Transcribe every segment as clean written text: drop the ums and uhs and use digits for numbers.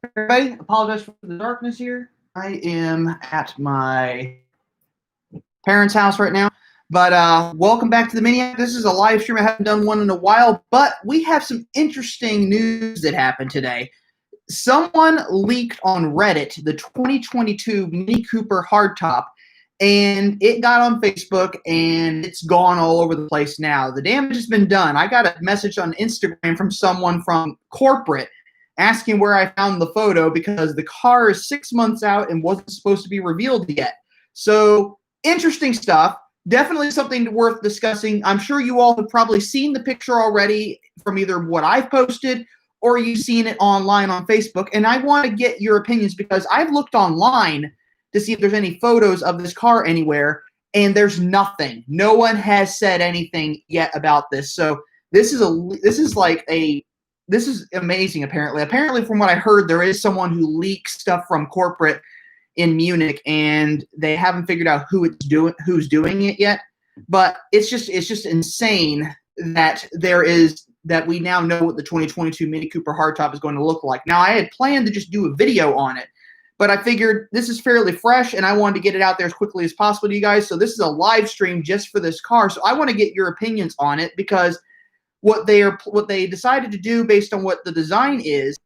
Everybody, apologize for the darkness here. I am at my parents' house right now. But welcome back to the Miniac. This is a live stream. I haven't done one in a while, but we have some interesting news that happened today. Someone leaked on Reddit the 2022 Mini Cooper hardtop, and it got on Facebook, and it's gone all over the place now. The damage has been done. I got a message on Instagram from someone from corporate asking where I found the photo because the car is 6 months out and wasn't supposed to be revealed yet. So interesting stuff. Definitely something worth discussing. I'm sure you all have probably seen the picture already from either what I've posted or you've seen it online on Facebook. And I want to get your opinions because I've looked online to see if there's any photos of this car anywhere, and there's nothing. No one has said anything yet about this. So this is amazing, apparently. Apparently, from what I heard, there is someone who leaks stuff from corporate in Munich, and they haven't figured out who's doing it yet. But it's just insane that we now know what the 2022 Mini Cooper hardtop is going to look like. Now, I had planned to just do a video on it, but I figured this is fairly fresh, and I wanted to get it out there as quickly as possible to you guys. So this is a live stream just for this car. So I want to get your opinions on it because what they decided to do based on what the design is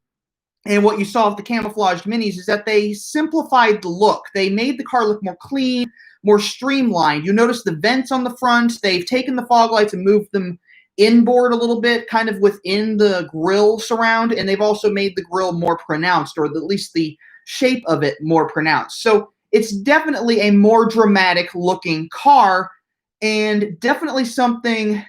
and what you saw with the camouflaged minis is that they simplified the look. They made the car look more clean, more streamlined. You notice the vents on the front. They've taken the fog lights and moved them inboard a little bit, kind of within the grille surround, and they've also made the grille more pronounced, or at least the shape of it more pronounced. So it's definitely a more dramatic looking car and definitely something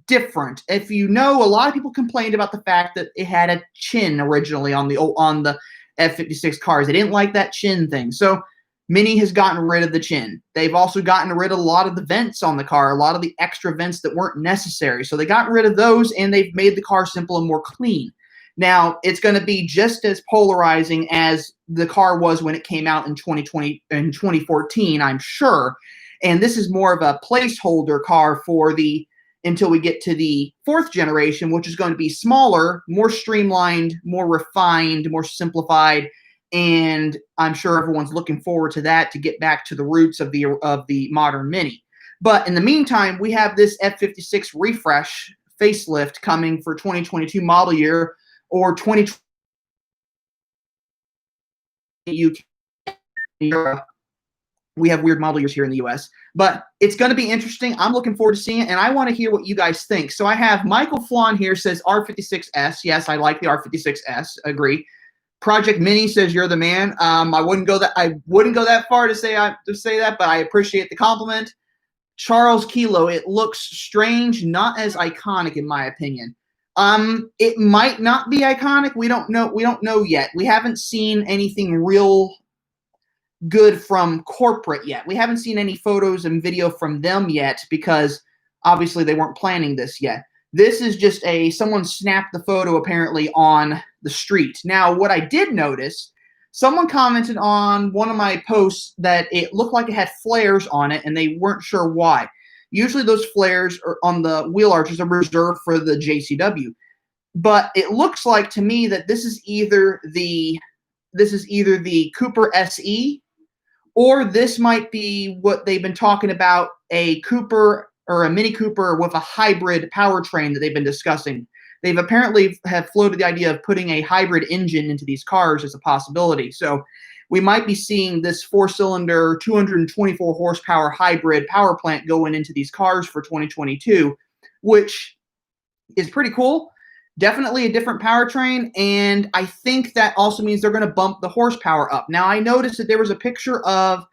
different. If you know, a lot of people complained about the fact that it had a chin originally on the F56 cars. They didn't like that chin thing. So Mini has gotten rid of the chin. They've also gotten rid of a lot of the vents on the car, a lot of the extra vents that weren't necessary. So they got rid of those, and they've made the car simple and more clean. Now, it's going to be just as polarizing as the car was when it came out in 2014, I'm sure. And this is more of a placeholder car for until we get to the fourth generation, which is going to be smaller, more streamlined, more refined, more simplified, and I'm sure everyone's looking forward to that to get back to the roots of the modern Mini. But in the meantime, we have this F56 refresh facelift coming for 2022 model year or 2020 UK, Europe. We have weird model years here in the US, but it's going to be interesting. I'm looking forward to seeing it, and I want to hear what you guys think. So I have Michael Flan here says R56S. Yes, I like the R56S. Agree. Project Mini says you're the man. I wouldn't go that far to say that, but I appreciate the compliment. Charles Kilo, it looks strange, not as iconic in my opinion. It might not be iconic. We don't know yet. We haven't seen anything real good from corporate yet. We haven't seen any photos and video from them yet because obviously they weren't planning this yet. This is just someone snapped the photo apparently on the street. Now, what I did notice, someone commented on one of my posts that it looked like it had flares on it and they weren't sure why. Usually those flares are on the wheel arches are reserved for the JCW. But it looks like to me that this is either the Cooper SE, or this might be what they've been talking about, a Cooper or a Mini Cooper with a hybrid powertrain that they've been discussing. They've apparently have floated the idea of putting a hybrid engine into these cars as a possibility. So we might be seeing this 4-cylinder, 224 horsepower hybrid power plant going into these cars for 2022, which is pretty cool. Definitely a different powertrain, and I think that also means they're going to bump the horsepower up. Now, I noticed that there was a picture of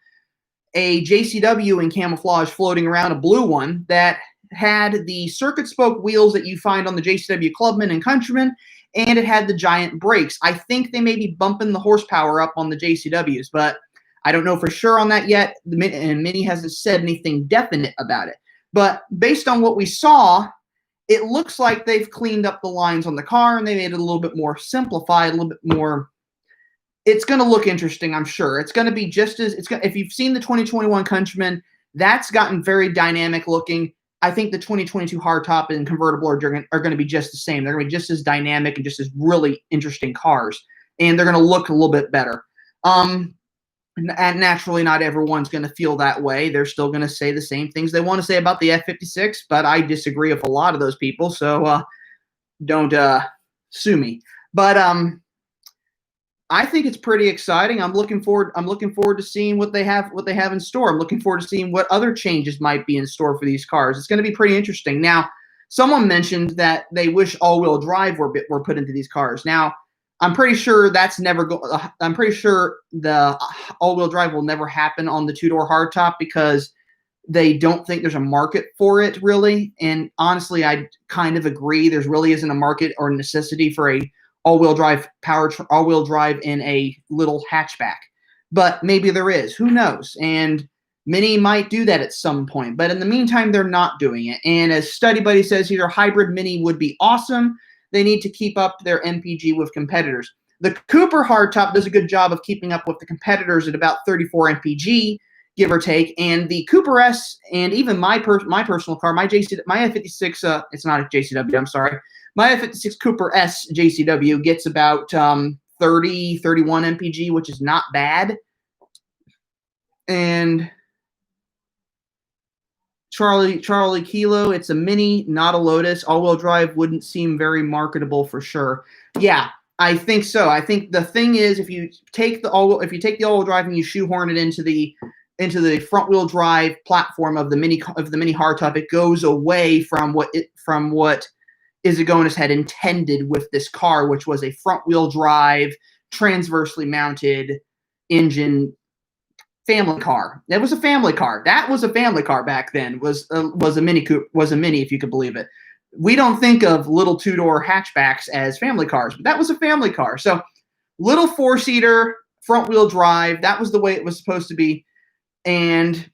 a JCW in camouflage floating around, a blue one, that had the circuit spoke wheels that you find on the JCW Clubman and Countryman, and it had the giant brakes. I think they may be bumping the horsepower up on the JCWs, but I don't know for sure on that yet, and Mini hasn't said anything definite about it. But based on what we saw, it looks like they've cleaned up the lines on the car and they made it a little bit more simplified, a little bit more. It's going to look interesting, I'm sure. It's going to be just as if you've seen the 2021 Countryman, that's gotten very dynamic looking. I think the 2022 hardtop and convertible are going to be just the same. They're going to be just as dynamic and just as really interesting cars. and they're going to look a little bit better. And naturally, not everyone's going to feel that way. They're still going to say the same things they want to say about the F56, but I disagree with a lot of those people, so don't sue me. But I think it's pretty exciting. I'm looking forward to seeing what they have in store. I'm looking forward to seeing what other changes might be in store for these cars. It's going to be pretty interesting. Now, someone mentioned that they wish all-wheel drive were put into these cars. Now, I'm pretty sure that's never I'm pretty sure the all-wheel drive will never happen on the two-door hardtop because they don't think there's a market for it, really. And honestly, I kind of agree. There really isn't a market or necessity for a all-wheel drive all-wheel drive in a little hatchback. But maybe there is. Who knows? And Mini might do that at some point. But in the meantime, they're not doing it. And as Study Buddy says here, hybrid Mini would be awesome. They need to keep up their MPG with competitors. The Cooper hardtop does a good job of keeping up with the competitors at about 34 MPG, give or take. And the Cooper S and even my personal car, my F56, it's not a JCW, I'm sorry. My F56 Cooper S JCW gets about 30, 31 MPG, which is not bad. And Charlie Kilo, it's a Mini, not a Lotus. All-wheel drive wouldn't seem very marketable for sure. Yeah, I think so. I think the thing is, if you take the all-wheel drive and you shoehorn it into the front-wheel drive platform of the Mini hardtop, it goes away from what Izagonis had intended with this car, which was a front-wheel drive, transversely mounted engine family car. That was a family car. That was a family car back then. Was a Mini if you could believe it. We don't think of little two-door hatchbacks as family cars, but that was a family car. So little four-seater, front-wheel drive. That was the way it was supposed to be. And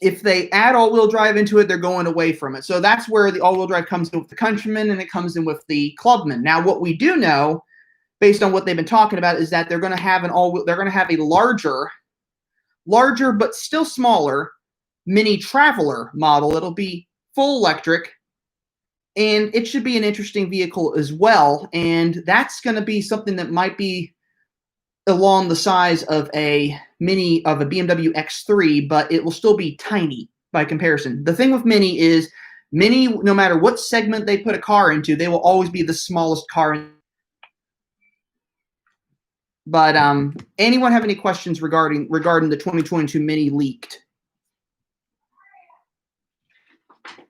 if they add all-wheel drive into it, they're going away from it. So that's where the all-wheel drive comes in with the Countryman, and it comes in with the Clubman. Now, what we do know, based on what they've been talking about, is that they're going to have a larger but still smaller Mini Traveler model. It'll be full electric, and it should be an interesting vehicle as well. And that's going to be something that might be along the size of a BMW X3, but it will still be tiny by comparison. The thing with Mini is no matter what segment they put a car into, they will always be the smallest car. But anyone have any questions regarding the 2022 Mini leaked?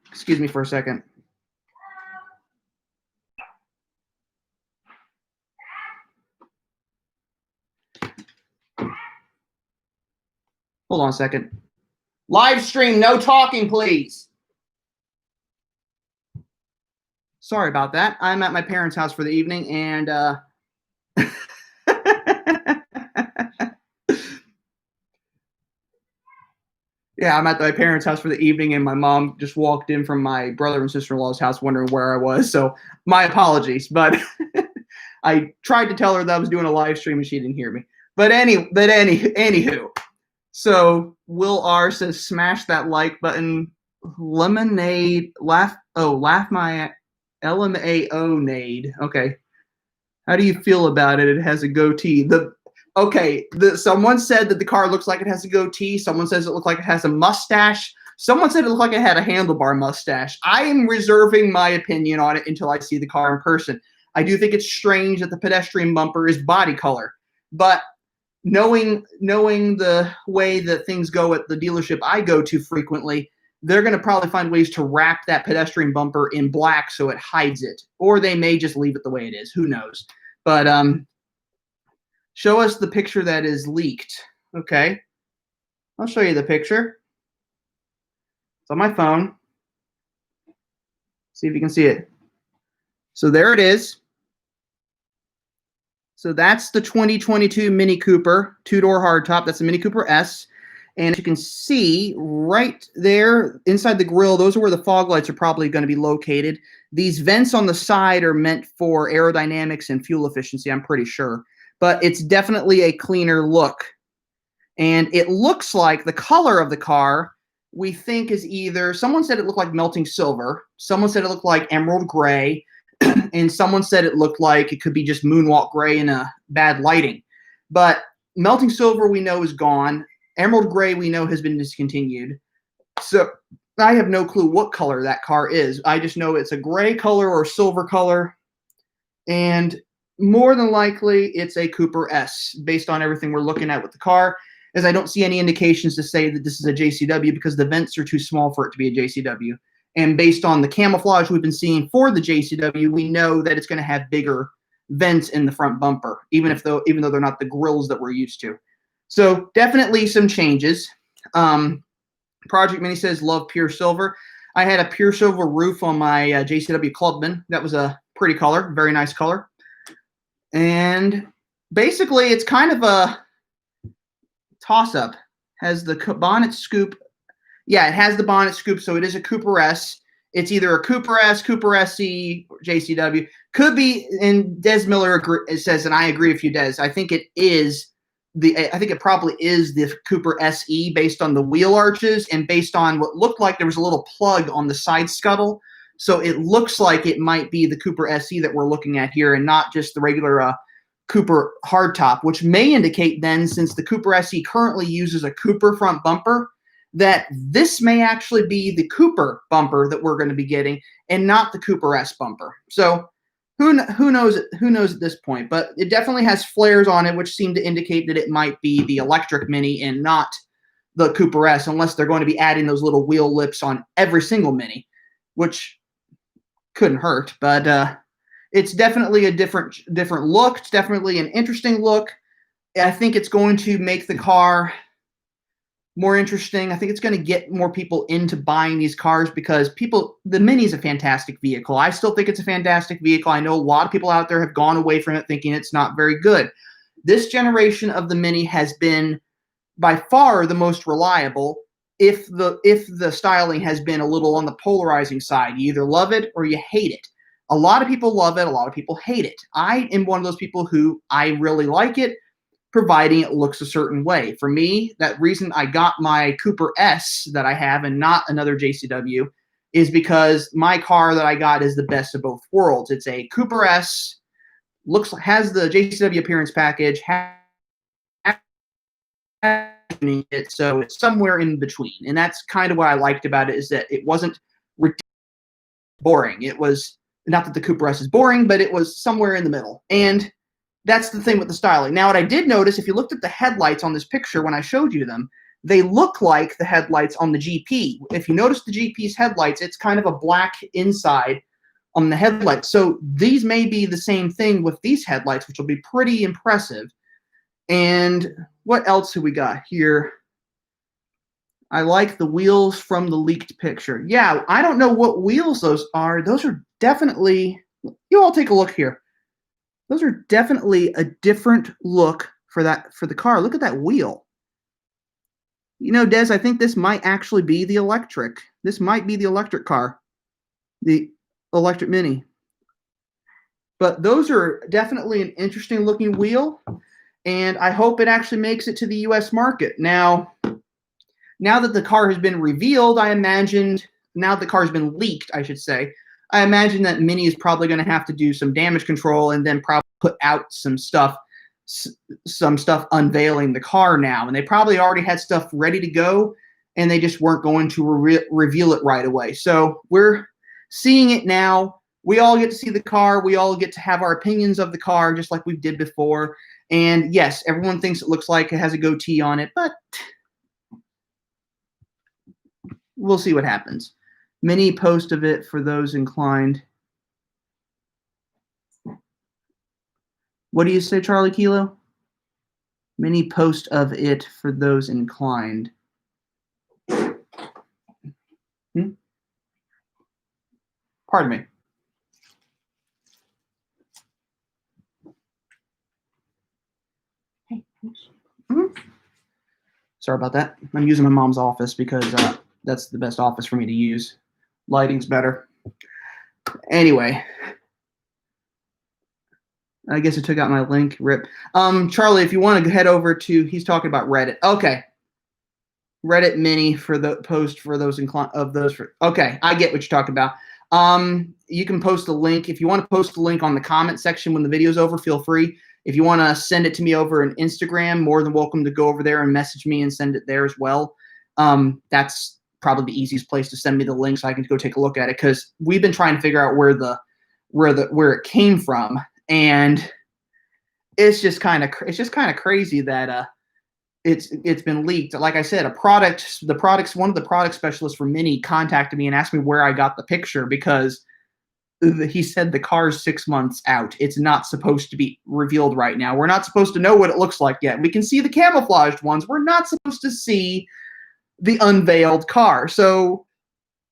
Excuse me for a second. Hold on a second. Live stream, no talking, please. Sorry about that. I'm at my parents' house for the evening, and yeah, I'm at my parents' house for the evening, and my mom just walked in from my brother and sister-in-law's house wondering where I was. So my apologies, but I tried to tell her that I was doing a live stream and she didn't hear me. But anywho. So Will R says, smash that like button. Lemonade, laugh my LMAO-nade. Okay. How do you feel about it? It has a goatee. Someone said that the car looks like it has a goatee. Someone says it looks like it has a mustache. Someone said it looked like it had a handlebar mustache. I am reserving my opinion on it until I see the car in person. I do think it's strange that the pedestrian bumper is body color, but knowing the way that things go at the dealership I go to frequently, they're going to probably find ways to wrap that pedestrian bumper in black so it hides it, or they may just leave it the way it is. Who knows? But show us the picture that is leaked. Okay, I'll show you the picture. It's on my phone. See if you can see it. So there it is. So that's the 2022 Mini Cooper, two-door hardtop. That's the Mini Cooper S. And as you can see right there inside the grille, those are where the fog lights are probably going to be located. These vents on the side are meant for aerodynamics and fuel efficiency, I'm pretty sure. But it's definitely a cleaner look. And it looks like the color of the car, we think, is either, someone said it looked like melting silver. Someone said it looked like emerald gray. and someone said it looked like it could be just moonwalk gray in a bad lighting. But melting silver we know is gone. Emerald gray we know has been discontinued. So I have no clue what color that car is. I just know it's a gray color or silver color, and more than likely it's a Cooper S based on everything we're looking at with the car, as I don't see any indications to say that this is a JCW because the vents are too small for it to be a JCW. And based on the camouflage we've been seeing for the JCW, we know that it's going to have bigger vents in the front bumper, even though they're not the grills that we're used to. So definitely some changes. Project Mini says, love pure silver. I had a pure silver roof on my JCW Clubman. That was a pretty color, very nice color. And basically, it's kind of a toss-up. Has the bonnet scoop. Yeah, it has the bonnet scoop, so it is a Cooper S. It's either a Cooper S, Cooper SE, or JCW. Could be, and Des Miller says, and I agree with you, Des. I think it is I think it probably is the Cooper SE based on the wheel arches and based on what looked like there was a little plug on the side scuttle. So it looks like it might be the Cooper SE that we're looking at here and not just the regular Cooper hardtop, which may indicate then, since the Cooper SE currently uses a Cooper front bumper, that this may actually be the Cooper bumper that we're going to be getting and not the Cooper S bumper. So who knows at this point, but it definitely has flares on it, which seem to indicate that it might be the electric Mini and not the Cooper S, unless they're going to be adding those little wheel lips on every single Mini, which couldn't hurt. But it's definitely a different look. It's definitely an interesting look. I think it's going to make the car more interesting. I think it's going to get more people into buying these cars because the Mini is a fantastic vehicle. I still think it's a fantastic vehicle. I know a lot of people out there have gone away from it thinking it's not very good. This generation of the Mini has been by far the most reliable. If the styling has been a little on the polarizing side, you either love it or you hate it. A lot of people love it. A lot of people hate it. I am one of those people who I really like it, providing it looks a certain way. For me, that reason I got my Cooper S that I have and not another JCW is because my car that I got is the best of both worlds. It's a Cooper S, has the JCW appearance package, so it's somewhere in between. And that's kind of what I liked about it, is that it wasn't boring. It was not that the Cooper S is boring, but it was somewhere in the middle. And that's the thing with the styling. Now, what I did notice, if you looked at the headlights on this picture when I showed you them, they look like the headlights on the GP. If you notice the GP's headlights, it's kind of a black inside on the headlights. So these may be the same thing with these headlights, which will be pretty impressive. And what else have we got here? I like the wheels from the leaked picture. Yeah, I don't know what wheels those are. Those are definitely, you all take a look here. Those are definitely a different look for the car. Look at that wheel. You know, Des, I think this might actually be the electric. This might be the electric car, the electric Mini. But those are definitely an interesting looking wheel, and I hope it actually makes it to the U.S. market. Now that the car has been revealed, now the car has been leaked, I should say, I imagine that Mini is probably going to have to do some damage control and then probably put out some stuff unveiling the car now. And they probably already had stuff ready to go, and they just weren't going to reveal it right away. So we're seeing it now. We all get to see the car. We all get to have our opinions of the car, just like we did before. And yes, everyone thinks it looks like it has a goatee on it, but we'll see what happens. Mini post of it for those inclined. What do you say, Charlie Kilo? Mini post of it for those inclined. Pardon me. Sorry about that. I'm using my mom's office because that's the best office for me to use. Lighting's better. Anyway, I guess it took out my link. Rip. Charlie, if you want to head over to, he's talking about Reddit. Okay. Reddit Mini for the post for those okay, I get what you're talking about. You can post a link. If you want to post a link on the comment section when the video's over, feel free. If you want to send it to me over on Instagram, more than welcome to go over there and message me and send it there as well. That's probably the easiest place to send me the link so I can go take a look at it, because we've been trying to figure out where it came from, and it's just kind of crazy that it's been leaked. Like I said, one of the product specialists for Mini contacted me and asked me where I got the picture, because he said the car's 6 months out. It's not supposed to be revealed right now. We're not supposed to know what it looks like yet. We can see the camouflaged ones. We're not supposed to see the unveiled car. So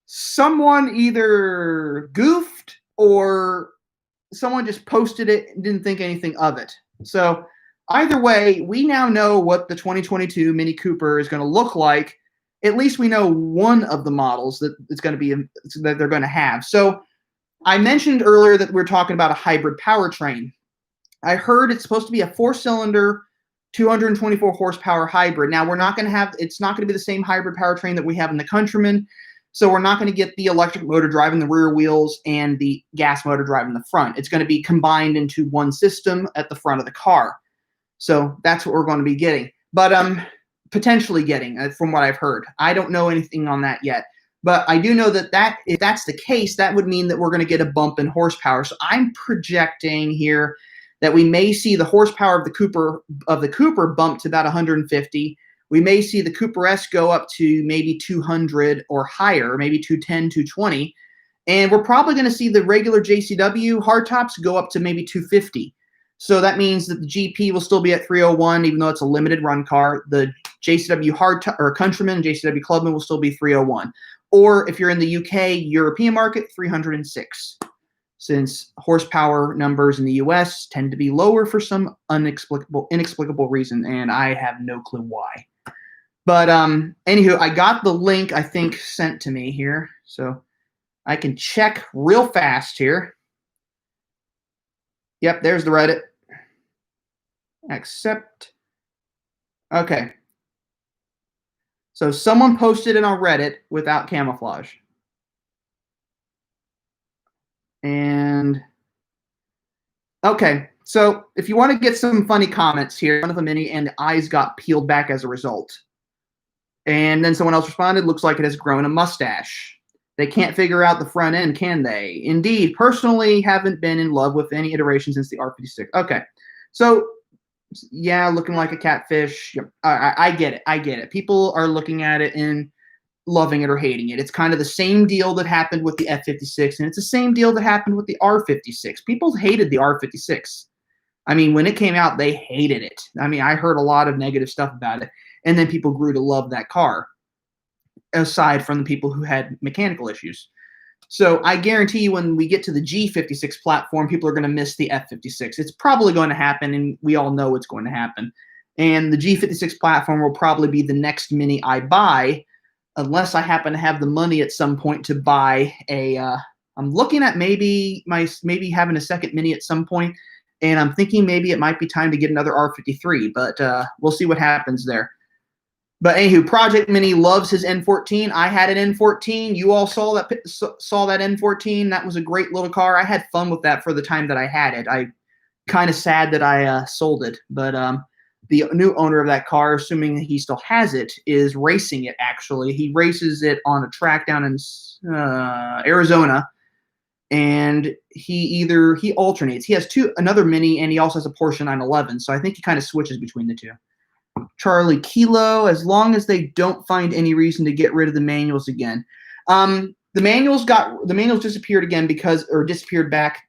someone either goofed or someone just posted it and didn't think anything of it. So either way, we now know what the 2022 Mini Cooper is going to look like. At least we know one of the models that they're going to have. So I mentioned earlier that we're talking about a hybrid powertrain. I heard it's supposed to be a 4-cylinder, 224 horsepower hybrid. Now it's not going to be the same hybrid powertrain that we have in the Countryman. So we're not going to get the electric motor driving the rear wheels and the gas motor driving the front. It's going to be combined into one system at the front of the car. So that's what we're going to be getting. But potentially getting, from what I've heard. I don't know anything on that yet. But I do know that if that's the case, that would mean that we're going to get a bump in horsepower. So I'm projecting here that we may see the horsepower of the Cooper bump to about 150. We may see the Cooper S go up to maybe 200 or higher, maybe 210, 220. And we're probably going to see the regular JCW hardtops go up to maybe 250. So that means that the GP will still be at 301, even though it's a limited run car. The JCW Countryman and JCW Clubman will still be 301. Or if you're in the UK, European market, 306. Since horsepower numbers in the US tend to be lower for some inexplicable reason, and I have no clue why. But anywho, I got the link, I think, sent to me here, so I can check real fast here. Yep, there's the Reddit. Accept. Okay. So someone posted it on Reddit without camouflage. And okay, so if you want to get some funny comments here, one of the Mini and eyes got peeled back as a result. And then someone else responded, looks like it has grown a mustache. They can't figure out the front end, can they? Indeed, personally haven't been in love with any iteration since the R56. Okay, so yeah, looking like a catfish. Yep. I get it. People are looking at it and loving it or hating it. It's kind of the same deal that happened with the F56, and it's the same deal that happened with the R56. People hated the R56. I mean, when it came out, they hated it. I mean, I heard a lot of negative stuff about it, and then people grew to love that car, aside from the people who had mechanical issues. So I guarantee you when we get to the G56 platform, people are going to miss the F56. It's probably going to happen, and we all know it's going to happen. And the G56 platform will probably be the next Mini I buy, unless I happen to have the money at some point to buy a I'm looking at maybe having a second Mini at some point, and I'm thinking maybe it might be time to get another R53, but we'll see what happens there. But anywho, Project Mini loves his N14. I had an N14. You all saw that N14. That was a great little car. I had fun with that for the time that I had it. I kind of sad that I sold it, but the new owner of that car, assuming he still has it, is racing it. Actually, he races it on a track down in Arizona, and he alternates. He has another Mini, and he also has a Porsche 911. So I think he kind of switches between the two. Charlie Kilo, as long as they don't find any reason to get rid of the manuals again. The manuals disappeared again disappeared back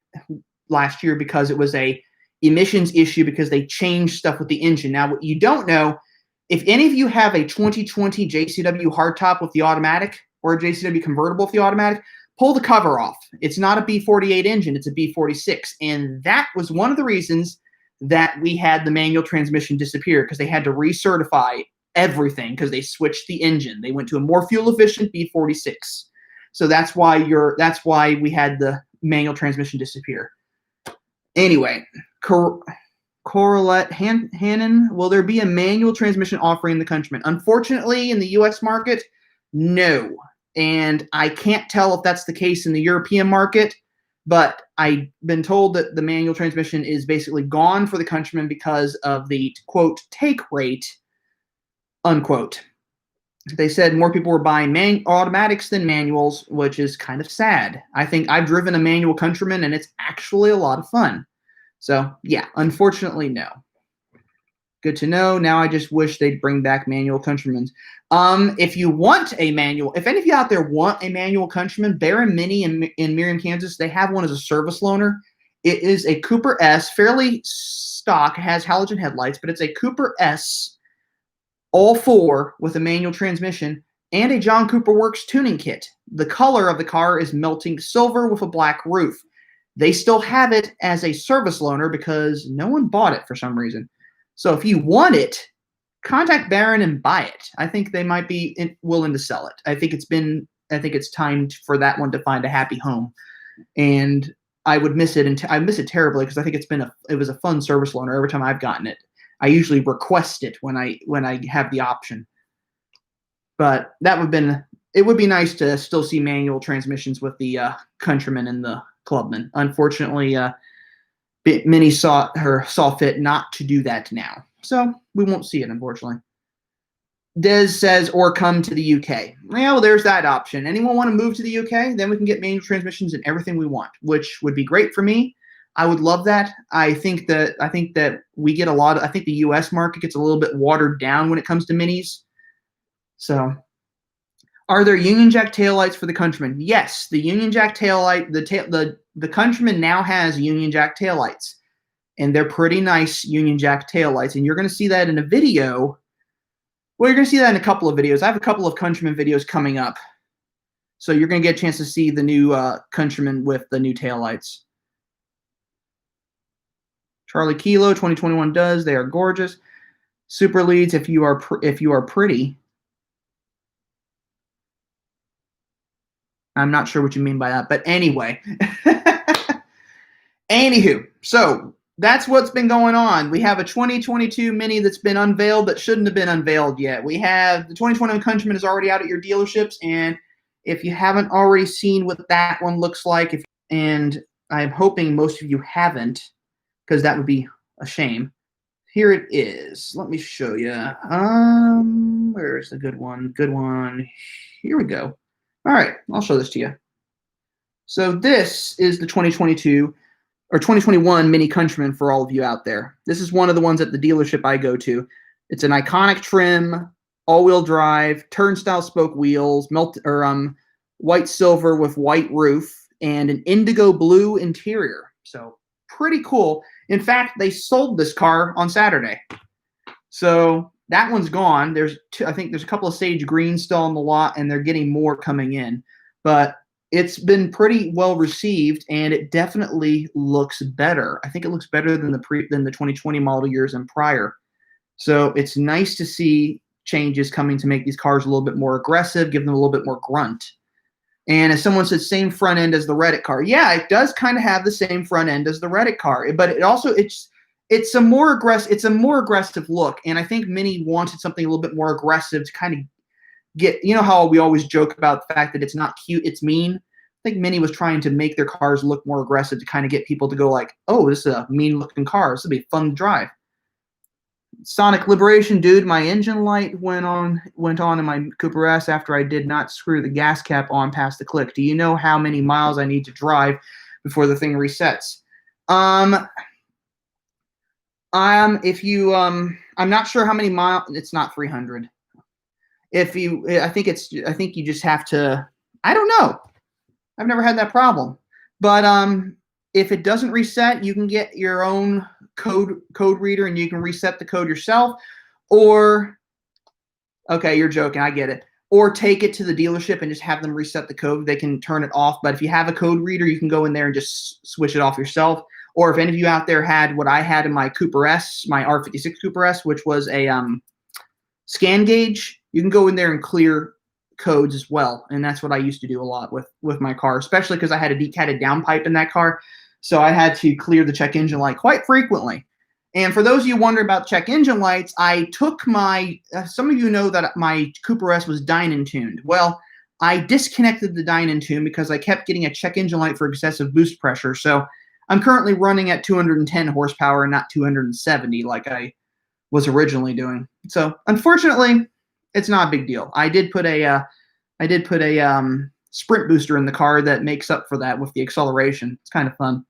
last year because it was a emissions issue because they changed stuff with the engine. Now, what you don't know, if any of you have a 2020 JCW hardtop with the automatic or a JCW convertible with the automatic, pull the cover off. It's not a B48 engine, it's a B46. And that was one of the reasons that we had the manual transmission disappear, because they had to recertify everything because they switched the engine. They went to a more fuel efficient B46. So that's why we had the manual transmission disappear. Anyway, Corlett Hannon, will there be a manual transmission offering in the Countryman? Unfortunately, in the U.S. market, no. and I can't tell if that's the case in the European market, but I've been told that the manual transmission is basically gone for the Countryman because of the, quote, take rate, unquote. They said more people were buying automatics than manuals, which is kind of sad. I think I've driven a manual Countryman, and it's actually a lot of fun. So, yeah, unfortunately, no. Good to know. Now I just wish they'd bring back manual Countrymans. If you want a manual, if any of you out there want a manual Countryman, Bear and Mini in Miriam, Kansas, they have one as a service loaner. It is a Cooper S, fairly stock, has halogen headlights, but it's a Cooper S, all four with a manual transmission and a John Cooper Works tuning kit. The color of the car is melting silver with a black roof. They still have it as a service loaner because no one bought it for some reason. So if you want it, contact Barron and buy it. I think they might be willing to sell it. I think it's time for that one to find a happy home. And I would miss it, and I miss it terribly because I think it was a fun service loaner every time I've gotten it. I usually request it when I have the option. But it would be nice to still see manual transmissions with the Countryman and the Clubman. Unfortunately, Mini saw fit not to do that now. So we won't see it, unfortunately. Des says, or come to the UK. Well, there's that option. Anyone want to move to the UK? Then we can get manual transmissions and everything we want, which would be great for me. I would love that. I think that we get I think the US market gets a little bit watered down when it comes to Minis. So, are there Union Jack taillights for the Countryman? Yes, the Union Jack taillight, the Countryman now has Union Jack taillights, and they're pretty nice Union Jack taillights, and you're going to see that in a video. Well, you're going to see that in a couple of videos. I have a couple of Countryman videos coming up, so you're going to get a chance to see the new Countryman with the new taillights. Charlie Kilo 2021 does. They are gorgeous. Super leads if you are pretty. I'm not sure what you mean by that, but anyway. Anywho, so that's what's been going on. We have a 2022 Mini that's been unveiled that shouldn't have been unveiled yet. We have the 2021 Countryman is already out at your dealerships, and if you haven't already seen what that one looks like, and I'm hoping most of you haven't, because that would be a shame. Here it is. Let me show you. Where's the good one? Good one. Here we go. All right, I'll show this to you. So this is the 2022 or 2021 Mini Countryman for all of you out there. This is one of the ones at the dealership I go to. It's an iconic trim, all-wheel drive, turnstile spoke wheels, white silver with white roof, and an indigo blue interior. So pretty cool. In fact, they sold this car on Saturday. So that one's gone. I think there's a couple of sage greens still on the lot, and they're getting more coming in. But it's been pretty well received, and it definitely looks better. I think it looks better than the 2020 model years and prior. So it's nice to see changes coming to make these cars a little bit more aggressive, give them a little bit more grunt. And as someone said, same front end as the Reddit car. Yeah, it does kind of have the same front end as the Reddit car, but it's a more aggressive look. And I think Mini wanted something a little bit more aggressive to kind of get, you know how we always joke about the fact that it's not cute, it's mean. I think Mini was trying to make their cars look more aggressive to kind of get people to go like, oh, this is a mean looking car. This will be fun to drive. Sonic Liberation, dude, my engine light went on in my Cooper S after I did not screw the gas cap on past the click. Do you know how many miles I need to drive before the thing resets? I'm not sure how many miles. It's not 300. I think you just have to. I don't know. I've never had that problem, but if it doesn't reset, you can get your own code reader and you can reset the code yourself. Or, okay, you're joking, I get it. Or take it to the dealership and just have them reset the code. They can turn it off. But if you have a code reader, you can go in there and just switch it off yourself. Or if any of you out there had what I had in my Cooper S, my R56 Cooper S, which was a scan gauge, you can go in there and clear codes as well. And that's what I used to do a lot with my car, especially because I had a decatted downpipe in that car. So I had to clear the check engine light quite frequently. And for those of you wondering about check engine lights, I took some of you know that my Cooper S was dyno tuned. Well, I disconnected the dyno tune because I kept getting a check engine light for excessive boost pressure. So I'm currently running at 210 horsepower and not 270 like I was originally doing. So unfortunately, it's not a big deal. I did put a sprint booster in the car that makes up for that with the acceleration. It's kind of fun.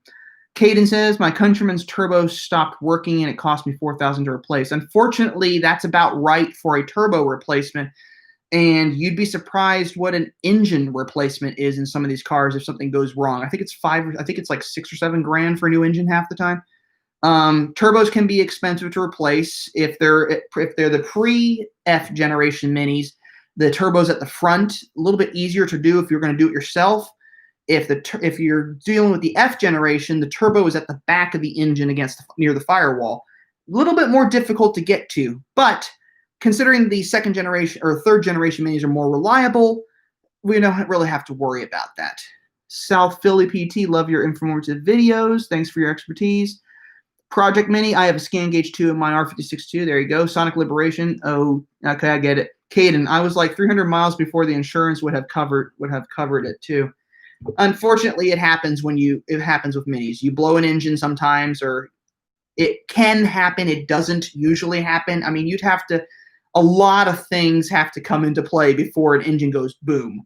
Caden says, my Countryman's turbo stopped working and it cost me $4,000 to replace. Unfortunately, that's about right for a turbo replacement. And you'd be surprised what an engine replacement is in some of these cars if something goes wrong. I think it's like $6 or $7 grand for a new engine half the time. Turbos can be expensive to replace if they're the pre-F generation minis. The turbos at the front, a little bit easier to do if you're going to do it yourself. If you're dealing with the F generation, the turbo is at the back of the engine near the firewall. A little bit more difficult to get to, but considering the second generation or third generation minis are more reliable, we don't really have to worry about that. South Philly PT, love your informative videos. Thanks for your expertise. Project Mini, I have a scan gauge 2 in my R56 too. There you go. Sonic Liberation. Oh, okay, I get it. Caden, I was like 300 miles before the insurance would have covered it too. Unfortunately, it happens with minis. You blow an engine sometimes, or it can happen. It doesn't usually happen. I mean, a lot of things have to come into play before an engine goes boom.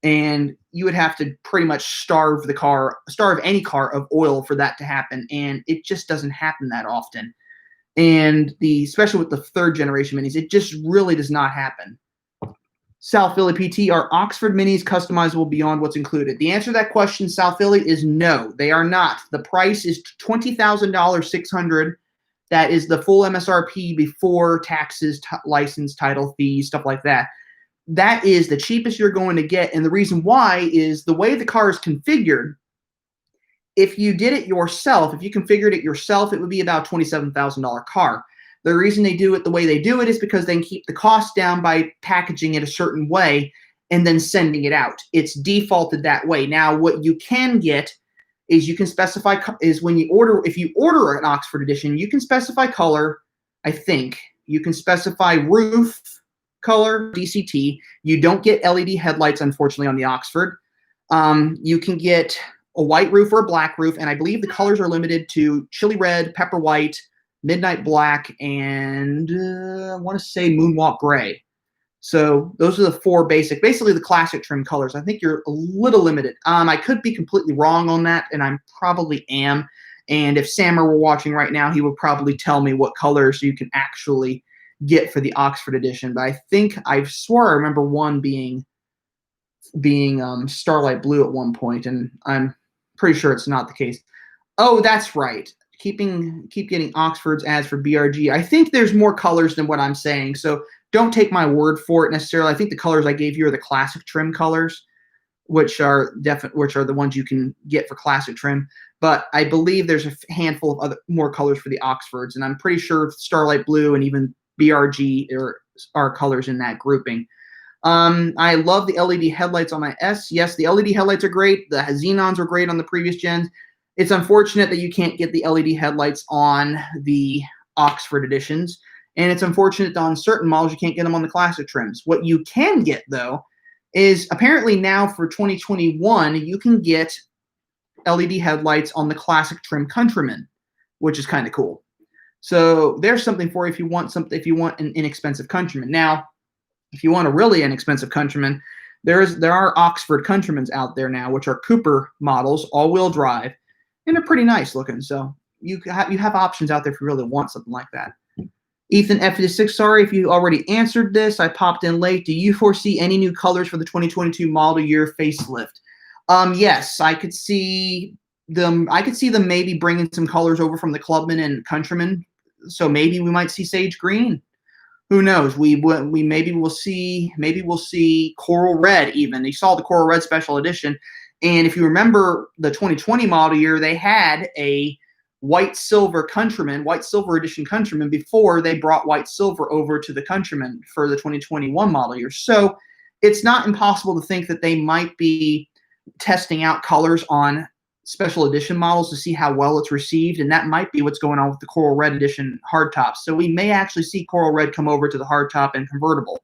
And you would have to pretty much starve any car of oil for that to happen. And it just doesn't happen that often. And especially with the third generation minis, it just really does not happen. South Philly PT, are Oxford minis customizable beyond what's included? The answer to that question, South Philly, is no, they are not. The price is $20,000, $600. That is the full MSRP before taxes, license, title fees, stuff like that. That is the cheapest you're going to get. And the reason why is the way the car is configured. If you did it yourself, if you configured it yourself, it would be about a $27,000 car. The reason they do it the way they do it is because they can keep the cost down by packaging it a certain way and then sending it out. It's defaulted that way. Now, what you can get is you can specify if you order an Oxford edition, you can specify color, I think. You can specify roof color, DCT. You don't get LED headlights, unfortunately, on the Oxford. You can get a white roof or a black roof, and I believe the colors are limited to chili red, pepper white, midnight black, and I want to say moonwalk gray. So those are the four basically the classic trim colors. I think you're a little limited. I could be completely wrong on that, and I probably am. And if Sammer were watching right now, he would probably tell me what colors you can actually get for the Oxford edition. But I swore I remember one being Starlight Blue at one point, and I'm pretty sure it's not the case. Oh, that's right. Keep getting Oxfords ads for BRG. I think there's more colors than what I'm saying, so don't take my word for it necessarily. I think the colors I gave you are the classic trim colors, which are the ones you can get for classic trim. But I believe there's a handful of more colors for the Oxfords, and I'm pretty sure Starlight Blue and even BRG are colors in that grouping. I love the LED headlights on my S. Yes, the LED headlights are great. The Xenons were great on the previous gens. It's unfortunate that you can't get the LED headlights on the Oxford editions, and it's unfortunate that on certain models you can't get them on the classic trims. What you can get, though, is apparently now for 2021, you can get LED headlights on the classic trim Countryman, which is kind of cool. So there's something for you if you want an inexpensive Countryman. Now, if you want a really inexpensive Countryman, there are Oxford Countrymans out there now, which are Cooper models, all-wheel drive, and they're pretty nice looking. So you have options out there if you really want something like that. Ethan F56, sorry if you already answered this. I popped in late. Do you foresee any new colors for the 2022 model year facelift? Yes, I could see them. I could see them maybe bringing some colors over from the Clubman and Countryman. So maybe we might see sage green. Who knows? Maybe we'll see coral red even. You saw the coral red special edition. And if you remember the 2020 model year, they had a white silver edition Countryman before they brought white silver over to the Countryman for the 2021 model year. So it's not impossible to think that they might be testing out colors on special edition models to see how well it's received, and that might be what's going on with the coral red edition hardtops. So we may actually see coral red come over to the hardtop and convertible.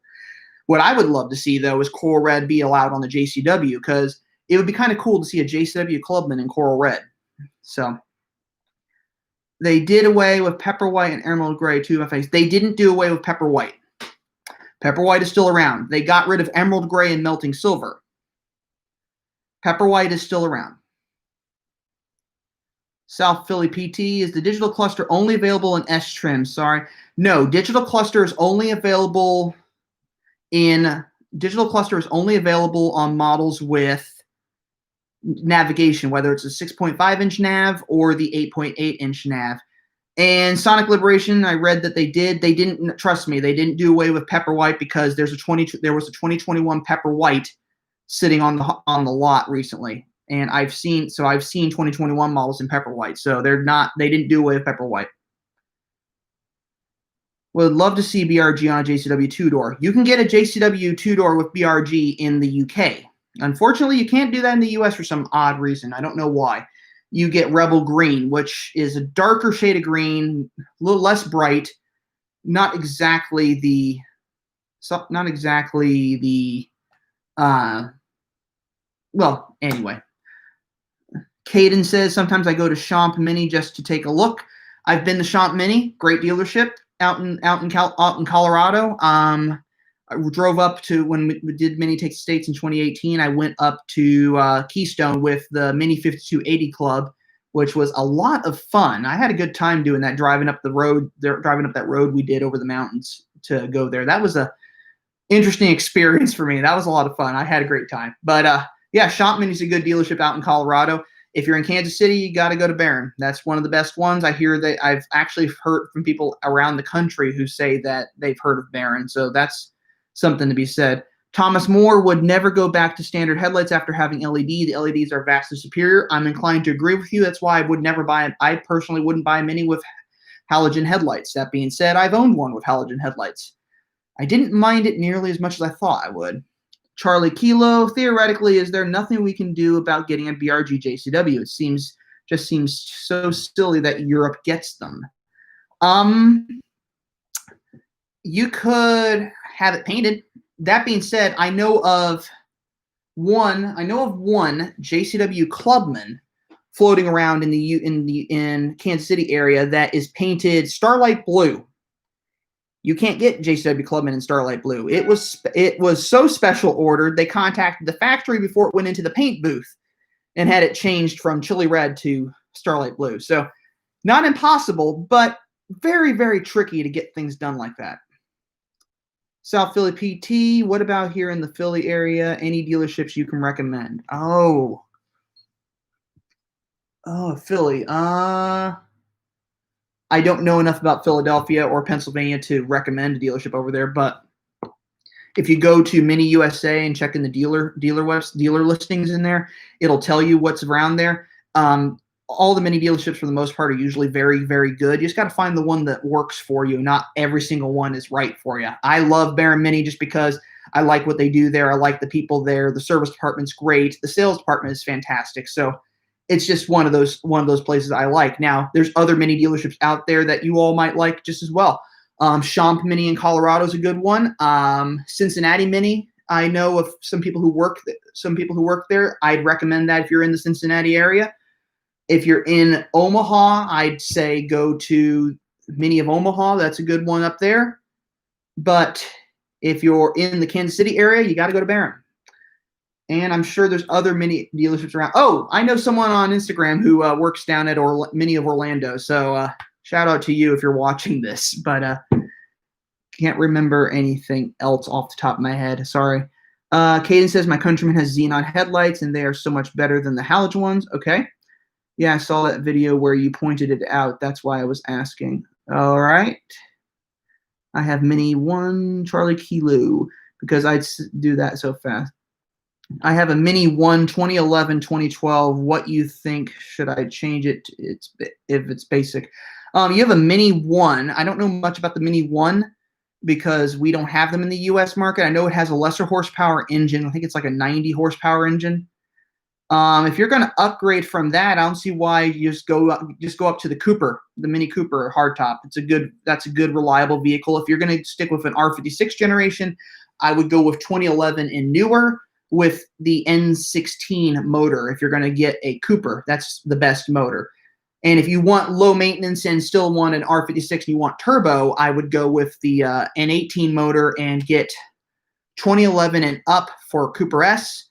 What I would love to see, though, is coral red be allowed on the JCW, because it would be kind of cool to see a JCW Clubman in coral red. So they did away with pepper white and emerald gray too. They didn't do away with pepper white. Pepper white is still around. They got rid of emerald gray and melting silver. Pepper white is still around. South Philly PT, is the digital cluster only available in S trim? Sorry. No, digital cluster is only available on models with navigation, whether it's a 6.5-inch nav or the 8.8-inch nav. And Sonic Liberation, I read that they didn't, trust me, they didn't do away with pepper white, because there was a 2021 pepper white sitting on the lot recently. And I've seen 2021 models in pepper white. So they didn't do away with pepper white. Would love to see BRG on a JCW 2-door. You can get a JCW 2-door with BRG in the UK. Unfortunately, you can't do that in the US for some odd reason. I don't know why. You get Rebel Green, which is a darker shade of green, a little less bright, not exactly the well, anyway. Caden says, sometimes I go to Champ Mini just to take a look. I've been to Champ Mini, great dealership out in Colorado. I drove up to, when we did Mini Takes the States in 2018, I went up to Keystone with the Mini 5280 Club, which was a lot of fun. I had a good time doing that, driving up that road we did over the mountains to go there. That was a interesting experience for me. That was a lot of fun. I had a great time. But yeah, Champ Mini's a good dealership out in Colorado. If you're in Kansas City, you got to go to Barron. That's one of the best ones. I hear that I've actually heard from people around the country who say that they've heard of Barron. So that's something to be said. Thomas Moore would never go back to standard headlights after having LED. The LEDs are vastly superior. I'm inclined to agree with you. That's why I personally wouldn't buy a Mini with halogen headlights. That being said, I've owned one with halogen headlights. I didn't mind it nearly as much as I thought I would. Charlie Kilo, theoretically, is there nothing we can do about getting a BRG JCW? It just seems so silly that Europe gets them. You could have it painted. That being said, I know of one JCW Clubman floating around in Kansas City area that is painted Starlight Blue. You can't get JCW Clubman in Starlight Blue. It was so special ordered, they contacted the factory before it went into the paint booth and had it changed from chili red to Starlight Blue. So not impossible, but very, very tricky to get things done like that. South Philly PT, what about here in the Philly area? Any dealerships you can recommend? Oh, Philly. I don't know enough about Philadelphia or Pennsylvania to recommend a dealership over there, but if you go to Mini USA and check in the dealer listings in there, it'll tell you what's around there. All the Mini dealerships, for the most part, are usually very, very good. You just got to find the one that works for you. Not every single one is right for you. I love Barron Mini just because I like what they do there. I like the people there. The service department's great. The sales department is fantastic. So it's just one of those places I like. Now, there's other Mini dealerships out there that you all might like just as well. Champ Mini in Colorado is a good one. Cincinnati Mini, I know of some people who work there. I'd recommend that if you're in the Cincinnati area. If you're in Omaha, I'd say go to Mini of Omaha. That's a good one up there. But if you're in the Kansas City area, you got to go to Barron. And I'm sure there's other Mini dealerships around. Oh, I know someone on Instagram who works down at Mini of Orlando. So shout out to you if you're watching this. But can't remember anything else off the top of my head. Sorry. Caden says, my Countryman has xenon headlights, and they are so much better than the halogen ones. Okay. Yeah, I saw that video where you pointed it out. That's why I was asking. All right. I have Mini 1 Charlie Kilo because I'd do that so fast. I have a Mini 1 2011, 2012. What you think? Should I change it if it's basic? You have a Mini 1. I don't know much about the Mini 1 because we don't have them in the U.S. market. I know it has a lesser horsepower engine. I think it's like a 90 horsepower engine. If you're going to upgrade from that, I don't see why you just go up to the Cooper, the Mini Cooper hardtop. That's a good reliable vehicle. If you're going to stick with an R56 generation, I would go with 2011 and newer with the N16 motor. If you're going to get a Cooper, that's the best motor. And if you want low maintenance and still want an R56 and you want turbo, I would go with the N18 motor and get 2011 and up for Cooper S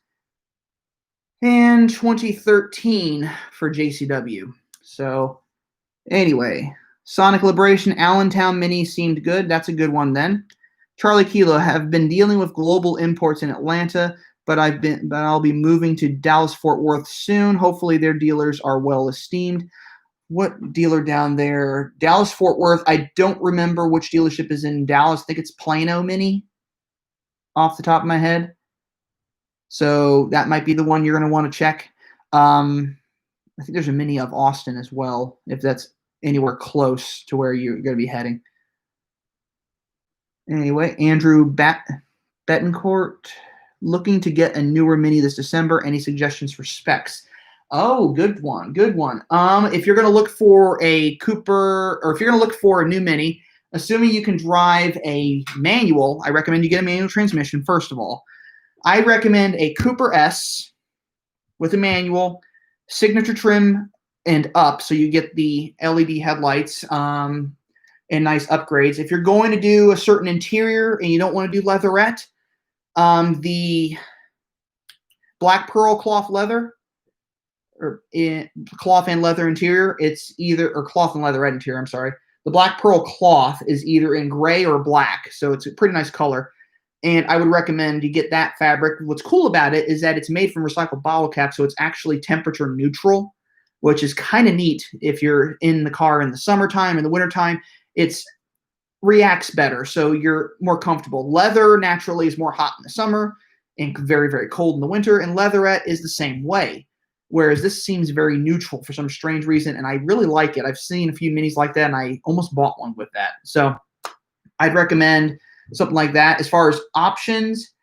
and 2013 for JCW. So anyway, Sonic Liberation Allentown Mini seemed good. That's a good one then. Charlie Kilo, have been dealing with global imports in Atlanta, but I'll be moving to Dallas Fort Worth soon. Hopefully their dealers are well esteemed. What dealer down there? Dallas Fort Worth. I don't remember which dealership is in Dallas. I think it's Plano Mini off the top of my head. So that might be the one you're going to want to check. I think there's a Mini of Austin as well, if that's anywhere close to where you're going to be heading. Anyway, Andrew Betancourt, looking to get a newer Mini this December. Any suggestions for specs? Oh, good one, good one. If you're going to look for a Cooper, or if you're going to look for a new Mini, assuming you can drive a manual, I recommend you get a manual transmission, first of all. I recommend a Cooper S with a manual, signature trim and up, so you get the LED headlights and nice upgrades. If you're going to do a certain interior and you don't want to do leatherette, the black pearl cloth leather, or cloth and leather interior, it's either, or cloth and leatherette interior, I'm sorry. The black pearl cloth is either in gray or black, so it's a pretty nice color. And I would recommend you get that fabric. What's cool about it is that it's made from recycled bottle cap, so it's actually temperature neutral, which is kind of neat if you're in the car in the summertime. In the wintertime, it reacts better, so you're more comfortable. Leather naturally is more hot in the summer and very, very cold in the winter, and leatherette is the same way. Whereas this seems very neutral for some strange reason, and I really like it. I've seen a few Minis like that, and I almost bought one with that. So I'd recommend something like that. As far as options,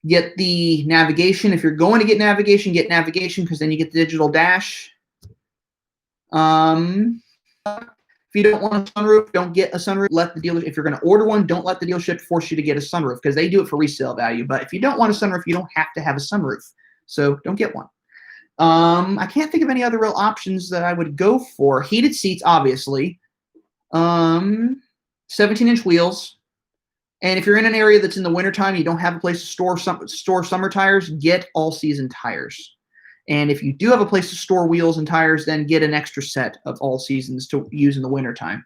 get the navigation. If you're going to get navigation because then you get the digital dash. If you don't want a sunroof, don't get a sunroof. Let the dealer, if you're going to order one, don't let the dealership force you to get a sunroof, because they do it for resale value. But if you don't want a sunroof, you don't have to have a sunroof. So don't get one. I can't think of any other real options that I would go for. Heated seats, obviously. 17-inch wheels. And if you're in an area that's in the wintertime, you don't have a place to store summer tires, get all-season tires. And if you do have a place to store wheels and tires, then get an extra set of all seasons to use in the wintertime.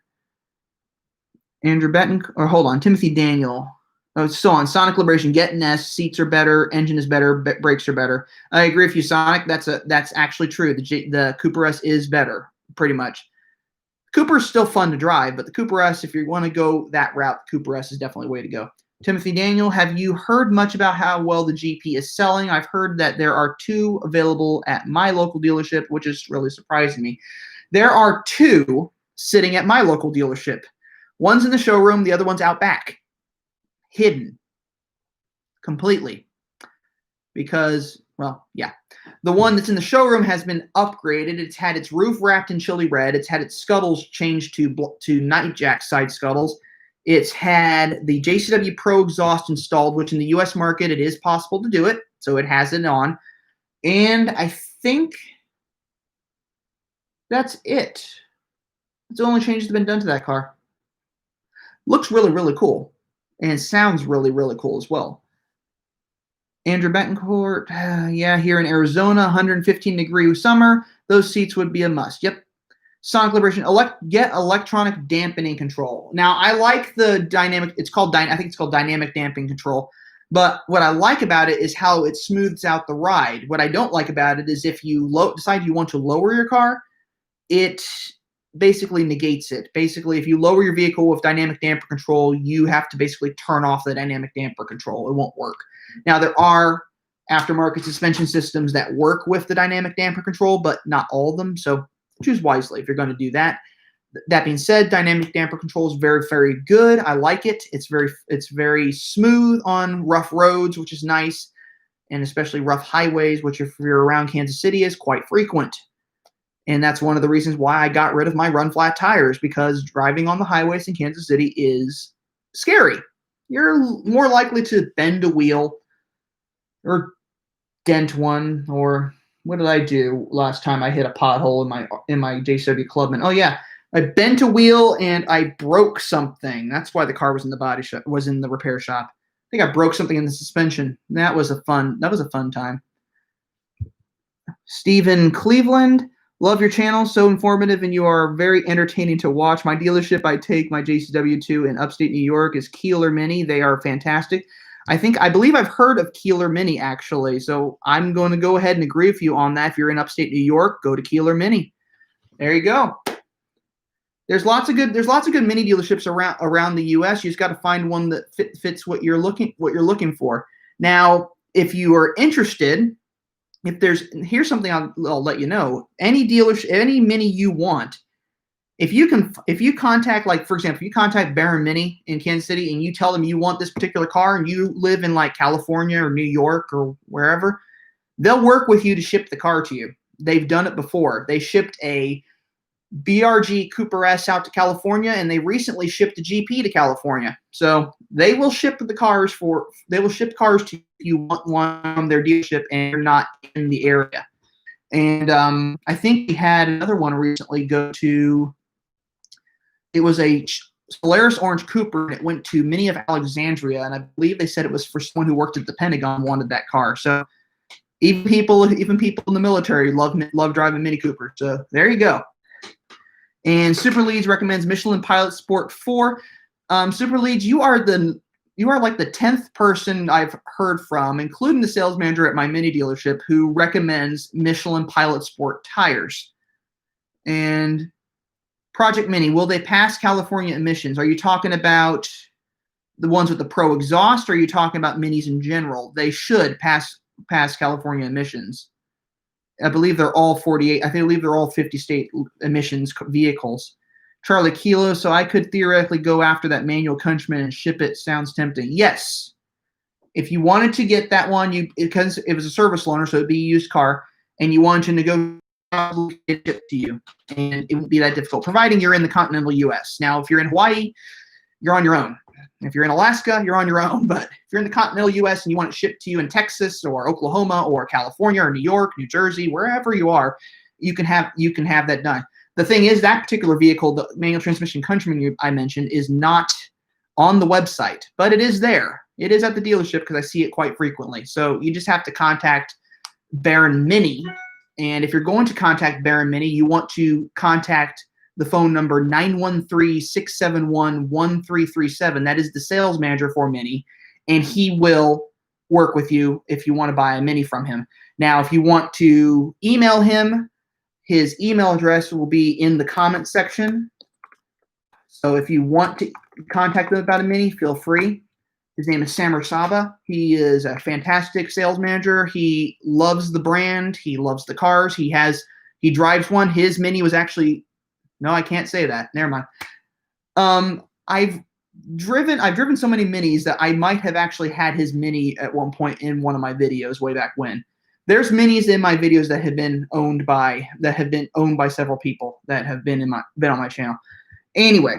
Andrew Timothy Daniel. Oh, still on Sonic Liberation. Get an S. Seats are better. Engine is better. Brakes are better. I agree with you, Sonic. That's actually true. The Cooper S is better, pretty much. Cooper is still fun to drive, but the Cooper S, if you want to go that route, the Cooper S is definitely the way to go. Timothy Daniel, have you heard much about how well the GP is selling? I've heard that there are 2 available at my local dealership, which is really surprising me. There are 2 sitting at my local dealership. One's in the showroom, the other one's out back. Hidden. Completely. Because, well, yeah. The one that's in the showroom has been upgraded. It's had its roof wrapped in chili red. It's had its scuttles changed to Nightjack side scuttles. It's had the JCW Pro exhaust installed, which in the U.S. market, it is possible to do it. So it has it on. And I think that's it. That's the only changes that have been done to that car. Looks really, really cool. And it sounds really, really cool as well. Andrew Betancourt, yeah, here in Arizona, 115-degree summer. Those seats would be a must. Yep. Sonic Liberation, get electronic dampening control. Now, I like the dynamic. I think it's called dynamic damping control. But what I like about it is how it smooths out the ride. What I don't like about it is if you decide you want to lower your car, it basically negates it. Basically, if you lower your vehicle with dynamic damper control, you have to basically turn off the dynamic damper control. It won't work. Now, there are aftermarket suspension systems that work with the dynamic damper control, but not all of them. So choose wisely if you're going to do that. That being said, dynamic damper control is very, very good. I like it. It's very smooth on rough roads, which is nice, and especially rough highways, which if you're around Kansas City is quite frequent. And that's one of the reasons why I got rid of my run flat tires, because driving on the highways in Kansas City is scary. you're more likely to bend a wheel or dent one, or what did I do last time I hit a pothole in my JCW Clubman? Oh yeah, I bent a wheel and I broke something. That's why the car was in the body shop, was in the repair shop. I think I broke something in the suspension. That was a fun time. Stephen Cleveland, love your channel, so informative, and you are very entertaining to watch. My dealership I take my JCW to in upstate New York is Keeler Mini. They are fantastic. I believe I've heard of Keeler Mini actually, so I'm going to go ahead and agree with you on that. If you're in upstate New York, go to Keeler Mini. There you go. There's lots of good mini dealerships around the U.S. You just got to find one that fits what you're looking for. Now, if you are interested, here's something I'll let you know. Any dealership, any mini you want, if you contact, like, for example, if you contact Baron Mini in Kansas City and you tell them you want this particular car and you live in like California or New York or wherever, they'll work with you to ship the car to you. They've done it before. They shipped a BRG Cooper S out to California, and they recently shipped a GP to California. So they will ship cars to you want one from their dealership and you're not in the area. And I think we had another one recently go to, it was a Solaris Orange Cooper, and it went to Mini of Alexandria, and I believe they said it was for someone who worked at the Pentagon wanted that car. So even people in the military love driving Mini Cooper. So there you go. And Super Leads recommends Michelin Pilot Sport 4. Super Leads, you are like the 10th person I've heard from, including the sales manager at my mini dealership, who recommends Michelin Pilot Sport tires. And Project Mini, will they pass California emissions? Are you talking about the ones with the Pro exhaust, or are you talking about minis in general? They should pass California emissions. I believe they're all 48. I believe they're all 50 state emissions vehicles. Charlie Kilo, so I could theoretically go after that manual Countryman and ship it. Sounds tempting. Yes. If you wanted to get that one, because it was a service loaner, so it'd be a used car, and you wanted to negotiate it to you, and it wouldn't be that difficult, providing you're in the continental U.S. Now, if you're in Hawaii, you're on your own. If you're in Alaska, you're on your own. But if you're in the continental U.S. and you want it shipped to you in Texas or Oklahoma or California or New York, New Jersey, wherever you are, you can have that done. The thing is, that particular vehicle, the manual transmission Countryman I mentioned, is not on the website, but it is there. It is at the dealership because I see it quite frequently. So you just have to contact Baron Mini. And if you're going to contact Baron Mini, you want to contact the phone number 913-671-1337. That is the sales manager for Mini, and he will work with you if you want to buy a Mini from him. Now, if you want to email him, his email address will be in the comment section. So if you want to contact him about a Mini, feel free. His name is Samar Saba. He is a fantastic sales manager. He loves the brand. He loves the cars. He drives one. His Mini was actually, no, I can't say that. Never mind. I've driven so many Minis that I might have actually had his Mini at one point in one of my videos way back when. There's Minis in my videos that have been owned by several people that have been on my channel. Anyway,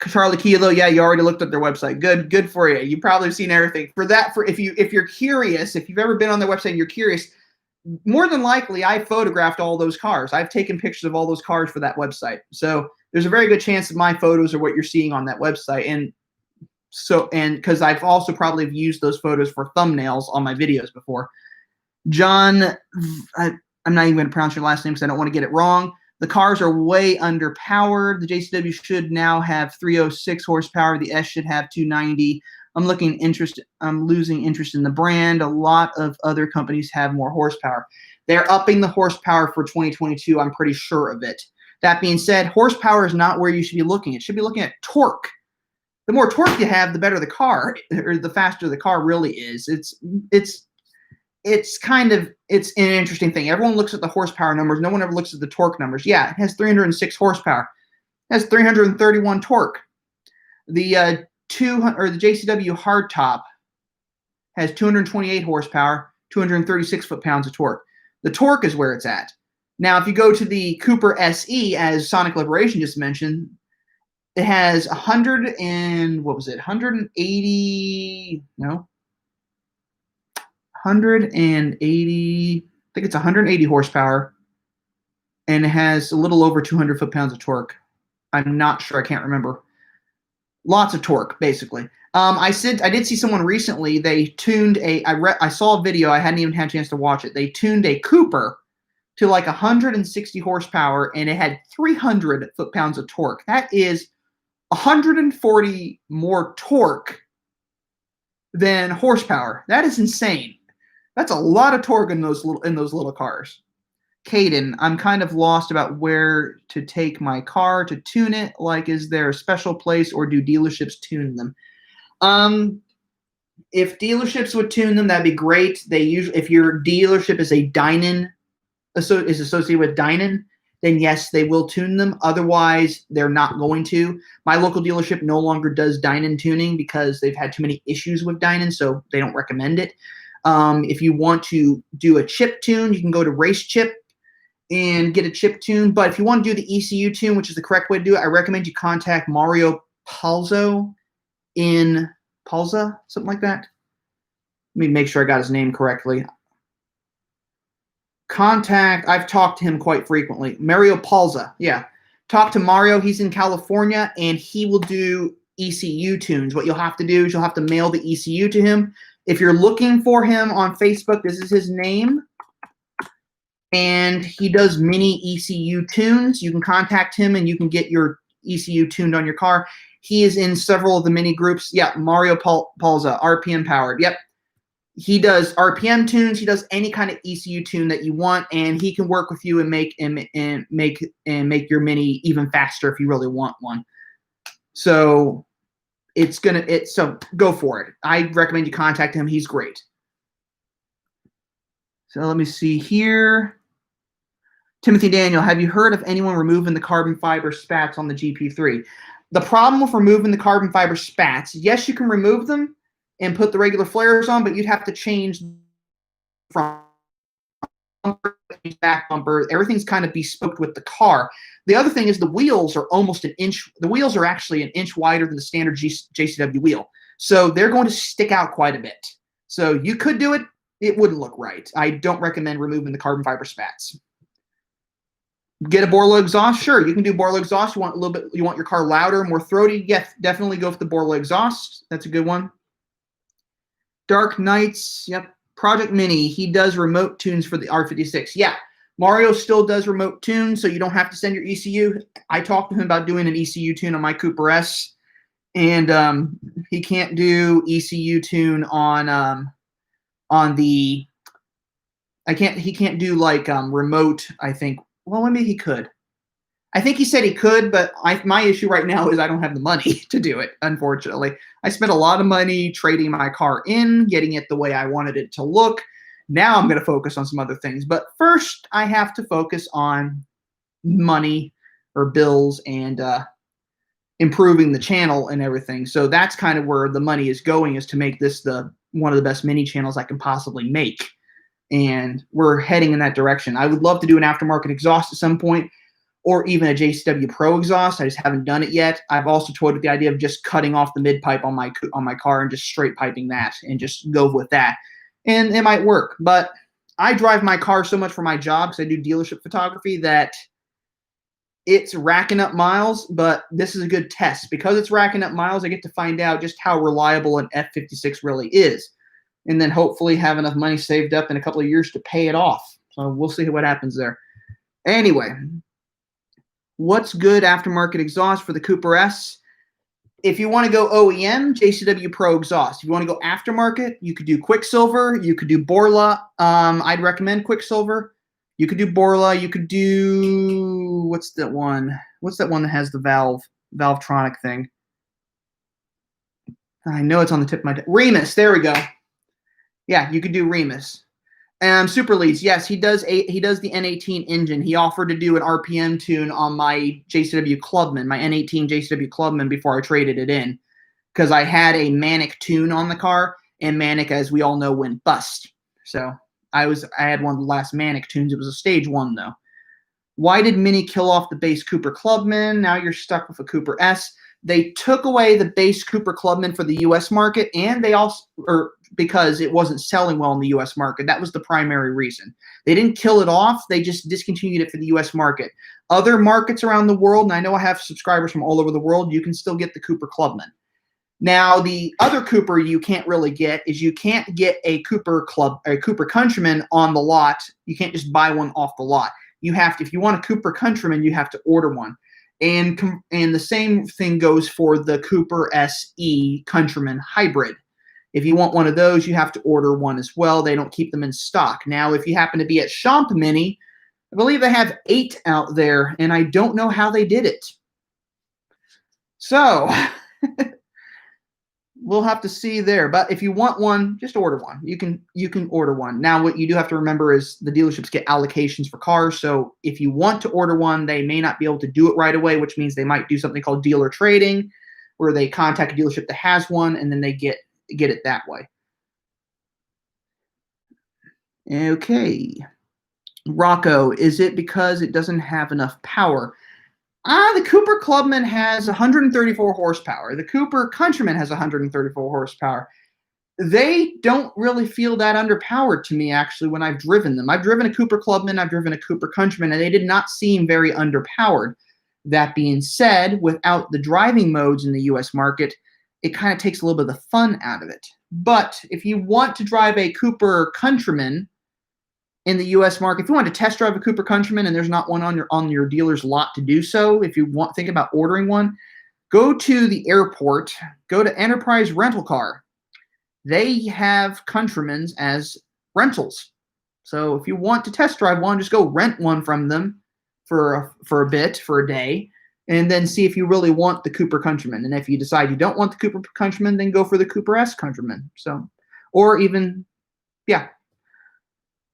Charlie Kilo, yeah, you already looked at their website. Good for you. You probably have seen everything. If you're curious, if you've ever been on their website and you're curious, more than likely, I photographed all those cars. I've taken pictures of all those cars for that website. So there's a very good chance that my photos are what you're seeing on that website. And because I've also probably used those photos for thumbnails on my videos before. John, I'm not even going to pronounce your last name because I don't want to get it wrong. The cars are way underpowered. The JCW should now have 306 horsepower. The S should have 290. I'm losing interest in the brand. A lot of other companies have more horsepower. They're upping the horsepower for 2022. I'm pretty sure of it. That being said, horsepower is not where you should be looking. It should be looking at torque. The more torque you have, the better the car, or the faster the car really is. It's an interesting thing. Everyone looks at the horsepower numbers. No one ever looks at the torque numbers. Yeah, it has 306 horsepower. It has 331 torque. The JCW hardtop has 228 horsepower, 236 foot-pounds of torque. The torque is where it's at. Now, if you go to the Cooper SE, as Sonic Liberation just mentioned, It has 100 and what was it? 180? No, 180. I think it's 180 horsepower, and it has a little over 200 foot-pounds of torque. I'm not sure. I can't remember. Lots of torque, basically. I did see someone recently. They tuned I saw a video. I hadn't even had a chance to watch it. They tuned a Cooper to like 160 horsepower, and it had 300 foot-pounds of torque. That is 140 more torque than horsepower. That is insane. That's a lot of torque in those little cars. Caden, I'm kind of lost about where to take my car to tune it. Like, is there a special place, or do dealerships tune them? If dealerships would tune them, that'd be great. They usually, if your dealership is a is associated with Dynan, then yes, they will tune them. Otherwise, they're not going to. My local dealership no longer does Dynan tuning because they've had too many issues with Dynan, so they don't recommend it. If you want to do a chip tune, you can go to Race Chip and get a chip tune. But if you want to do the ECU tune, which is the correct way to do it, I recommend you contact Mario Palzo something like that. Let me make sure I got his name correctly. I've talked to him quite frequently. Mario Palza, yeah. Talk to Mario. He's in California, and he will do ECU tunes. What you'll have to do is you'll have to mail the ECU to him. If you're looking for him on Facebook, this is his name. And he does mini ECU tunes. You can contact him, and you can get your ECU tuned on your car. He is in several of the mini groups. Yeah, Mario Palza, RPM powered. Yep. He does RPM tunes. He does any kind of ECU tune that you want, and he can work with you and make your mini even faster if you really want one. So so go for it. I recommend you contact him. He's great. So let me see here. Timothy Daniel, have you heard of anyone removing the carbon fiber spats on the GP3? The problem with removing the carbon fiber spats, yes, you can remove them and put the regular flares on, but you'd have to change from back bumper. Everything's kind of bespoke with the car. The other thing is the wheels are almost an inch. The wheels are actually an inch wider than the standard JCW wheel. So they're going to stick out quite a bit. So you could do it. It wouldn't look right. I don't recommend removing the carbon fiber spats. Get a Borla exhaust? Sure, you can do Borla exhaust. You want your car louder, more throaty? Yes, definitely go for the Borla exhaust. That's a good one. Dark Knights, yep. Project Mini, he does remote tunes for the R56. Yeah, Mario still does remote tunes, so you don't have to send your ECU. I talked to him about doing an ECU tune on my Cooper S, and he can't do ECU tune on the. He can't do like remote. I think. Well, maybe he could. I think he said he could, but my issue right now is I don't have the money to do it, unfortunately. I spent a lot of money trading my car in, getting it the way I wanted it to look. Now I'm going to focus on some other things. But first, I have to focus on money or bills and improving the channel and everything. So that's kind of where the money is going, is to make this one of the best mini channels I can possibly make. And we're heading in that direction. I would love to do an aftermarket exhaust at some point, or even a JCW Pro exhaust. I just haven't done it yet. I've also toyed with the idea of just cutting off the mid pipe on my car and just straight piping that and just go with that. And it might work. But I drive my car so much for my job because I do dealership photography that it's racking up miles, but this is a good test. Because it's racking up miles, I get to find out just how reliable an F56 really is. And then hopefully have enough money saved up in a couple of years to pay it off. So we'll see what happens there. Anyway, what's good aftermarket exhaust for the Cooper S? If you want to go OEM, JCW Pro exhaust. If you want to go aftermarket, you could do Quicksilver. You could do Borla. I'd recommend Quicksilver. You could do Borla. You could do, what's that one? What's that one that has the Valvetronic thing? I know it's on the tip of my tongue. Remus. There we go. Yeah, you could do Remus. Super Leads, yes, he does the N18 engine. He offered to do an RPM tune on my JCW Clubman, my N18 JCW Clubman, before I traded it in, because I had a Miniac tune on the car, and Miniac, as we all know, went bust. So I had one of the last Miniac tunes. It was a stage 1 though. Why did Mini kill off the base Cooper Clubman? Now you're stuck with a Cooper S. They took away the base Cooper Clubman for the U.S. market, and they also, or because it wasn't selling well in the U.S. market. That was the primary reason. They didn't kill it off. They just discontinued it for the U.S. market. Other markets around the world, and I know I have subscribers from all over the world, you can still get the Cooper Clubman. Now, the other Cooper you can't really get is you can't get a Cooper Countryman on the lot. You can't just buy one off the lot. You have to, if you want a Cooper Countryman, you have to order one. And the same thing goes for the Cooper SE Countryman Hybrid. If you want one of those, you have to order one as well. They don't keep them in stock. Now, if you happen to be at Champ Mini, I believe they have 8 out there, and I don't know how they did it. So we'll have to see there. But if you want one, just order one. You can order one. Now, what you do have to remember is the dealerships get allocations for cars. So if you want to order one, they may not be able to do it right away, which means they might do something called dealer trading, where they contact a dealership that has one, and then they get it that way. Okay. Rocco, is it because it doesn't have enough power? The Cooper Clubman has 134 horsepower. The Cooper Countryman has 134 horsepower. They don't really feel that underpowered to me, actually, when I've driven them. I've driven a Cooper Clubman, I've driven a Cooper Countryman, and they did not seem very underpowered. That being said, without the driving modes in the U.S. market, it kind of takes a little bit of the fun out of it. But if you want to drive a Cooper Countryman in the U.S. market, if you want to test drive a Cooper Countryman and there's not one on your dealer's lot to do so, if you think about ordering one, go to the airport, go to Enterprise Rental Car. They have Countrymans as rentals. So if you want to test drive one, just go rent one from them for a day, and then see if you really want the Cooper Countryman. And if you decide you don't want the Cooper Countryman, then go for the Cooper S Countryman. So, or even, yeah.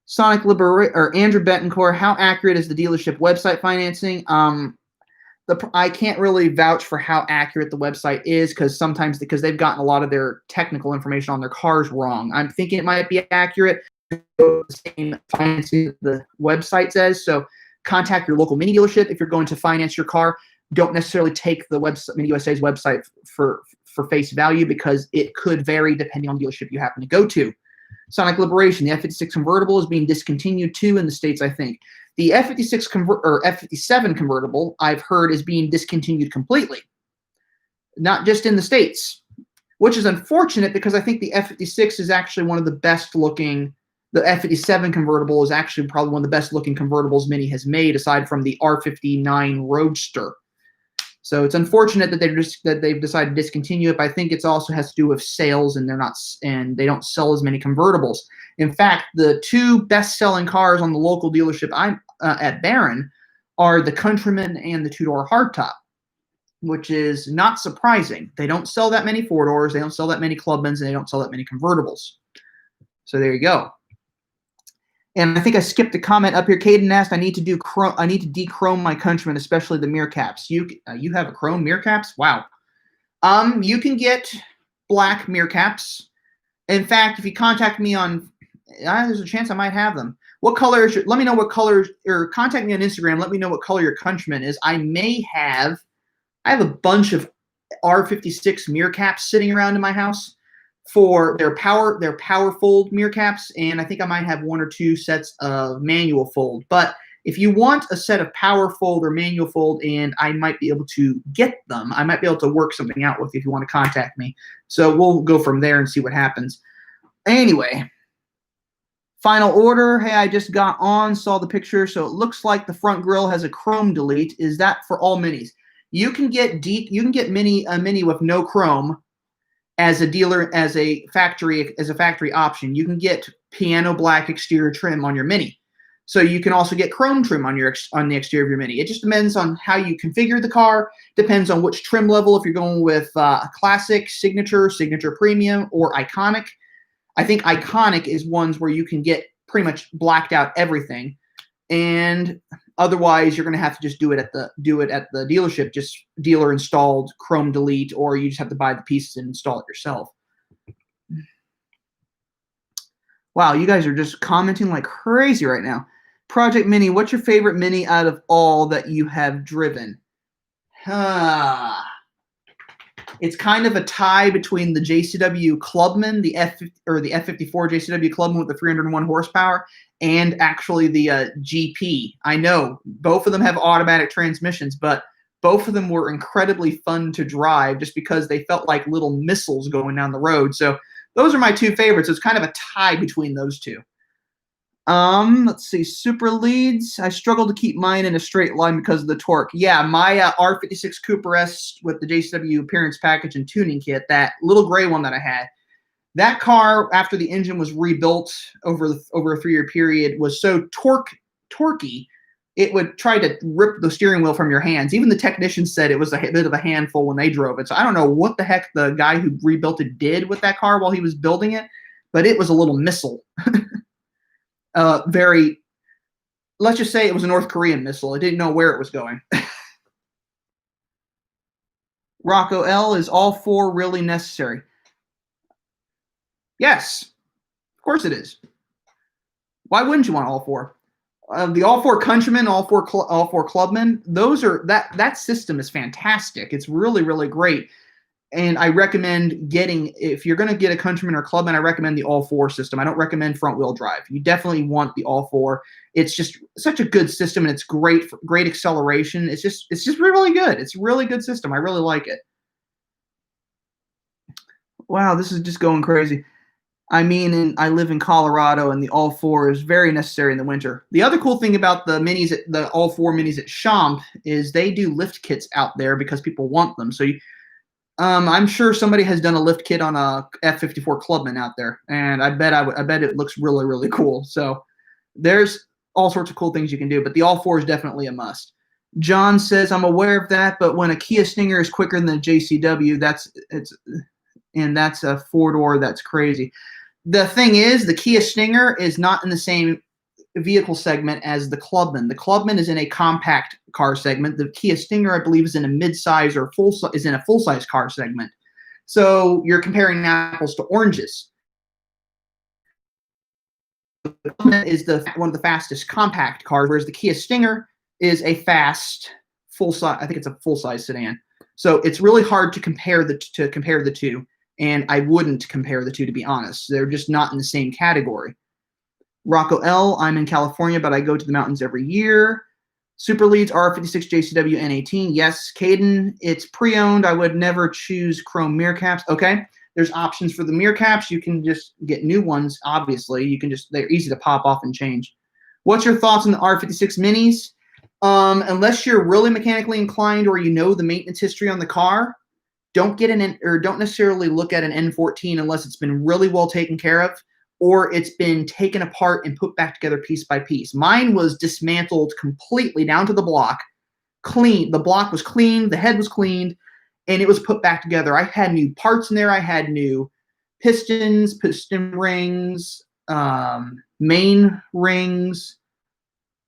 Sonic or Andrew Betancourt, how accurate is the dealership website financing? I can't really vouch for how accurate the website is because they've gotten a lot of their technical information on their cars wrong. I'm thinking it might be accurate. The same financing the website says. So contact your local Mini dealership if you're going to finance your car. Don't necessarily take the Mini USA's website for face value because it could vary depending on the dealership you happen to go to. Sonic Liberation, the F56 convertible is being discontinued too in the States, I think. The F56 F57 convertible, I've heard, is being discontinued completely. Not just in the States, which is unfortunate because I think the F56 is actually one of the best looking. The F57 convertible is actually probably one of the best looking convertibles Mini has made, aside from the R59 Roadster. So it's unfortunate that they've decided to discontinue it, but I think it also has to do with sales, and they don't sell as many convertibles. In fact, the 2 best-selling cars on the local dealership I'm at Barron are the Countryman and the 2-door hardtop, which is not surprising. They don't sell that many 4-doors, they don't sell that many Clubmans, and they don't sell that many convertibles. So there you go. And I think I skipped a comment up here. Caden asked, I need to dechrome my Countryman, especially the mirror caps. You have a chrome mirror caps? Wow. You can get black mirror caps. In fact, if you contact me on, there's a chance I might have them. What color is let me know what color, or contact me on Instagram. Let me know what color your Countryman is. I have a bunch of R56 mirror caps sitting around in my house for their power fold mirror caps, and I think I might have 1 or 2 sets of manual fold. But if you want a set of power fold or manual fold, and I might be able to get them, I might be able to work something out with you if you want to contact me. So we'll go from there and see what happens. Anyway, final order. Hey, I just got on, saw the picture, so it looks like the front grille has a chrome delete. Is that for all Minis? You can get a Mini with no chrome as a factory option. You can get piano black exterior trim on your Mini. So you can also get chrome trim on the exterior of your Mini. It just depends on how you configure the car, depends on which trim level, if you're going with classic, signature premium, or iconic. I think iconic is ones where you can get pretty much blacked out everything. And otherwise, you're going to have to just do it at the dealership, just dealer installed chrome delete, or you just have to buy the pieces and install it yourself. Wow, you guys are just commenting like crazy right now. Project Mini, what's your favorite Mini out of all that you have driven? It's kind of a tie between the JCW Clubman, the F54 JCW Clubman with the 301 horsepower, and actually the GP. I know both of them have automatic transmissions, but both of them were incredibly fun to drive just because they felt like little missiles going down the road. So those are my two favorites. It's kind of a tie between those two. Let's see, super leads. I struggle to keep mine in a straight line because of the torque. Yeah, my R56 Cooper S with the JCW appearance package and tuning kit, that little gray one that I had, that car, after the engine was rebuilt over a 3-year period, was so torquey, it would try to rip the steering wheel from your hands. Even the technicians said it was a bit of a handful when they drove it. So I don't know what the heck the guy who rebuilt it did with that car while he was building it, but it was a little missile. Let's just say it was a North Korean missile. It didn't know where it was going. Rocco L, is all 4 really necessary? Yes, of course it is. Why wouldn't you want all 4? The all 4 Countryman, all 4 Clubman, those are that system is fantastic. It's really, really great. And I recommend getting, if you're going to get a Countryman or Clubman, I recommend the all-4 system. I don't recommend front-wheel drive. You definitely want the all-4. It's just such a good system, and it's great acceleration. It's just really good. It's a really good system. I really like it. Wow, this is just going crazy. I mean, I live in Colorado, and the all-4 is very necessary in the winter. The other cool thing about the minis, the all-4 minis at Champ, is they do lift kits out there because people want them. So I'm sure somebody has done a lift kit on a F54 Clubman out there, and I bet it looks really, really cool. So there's all sorts of cool things you can do, but the all-4 is definitely a must. John says, I'm aware of that, but when a Kia Stinger is quicker than the JCW, that's a 4-door, that's crazy. The thing is, the Kia Stinger is not in the same vehicle segment as the Clubman. The Clubman is in a compact car segment. The Kia Stinger, I believe, is in a mid-size or full-size car segment. So you're comparing apples to oranges. The Clubman is one of the fastest compact cars, whereas the Kia Stinger is a fast full-size. I think it's a full-size sedan. So it's really hard to compare the two, and I wouldn't compare the two, to be honest. They're just not in the same category. Rocco L, I'm in California, but I go to the mountains every year. Super Leads R56 JCW N18. Yes, Caden, it's pre-owned. I would never choose chrome mirror caps. Okay, there's options for the mirror caps. You can just get new ones, obviously. They're easy to pop off and change. What's your thoughts on the R56 Minis? Unless you're really mechanically inclined or you know the maintenance history on the car, don't necessarily look at an N14 unless it's been really well taken care of, or it's been taken apart and put back together piece by piece. Mine was dismantled completely down to the block, clean. The block was cleaned, the head was cleaned, and it was put back together. I had new parts in there. I had new pistons, piston rings, main rings.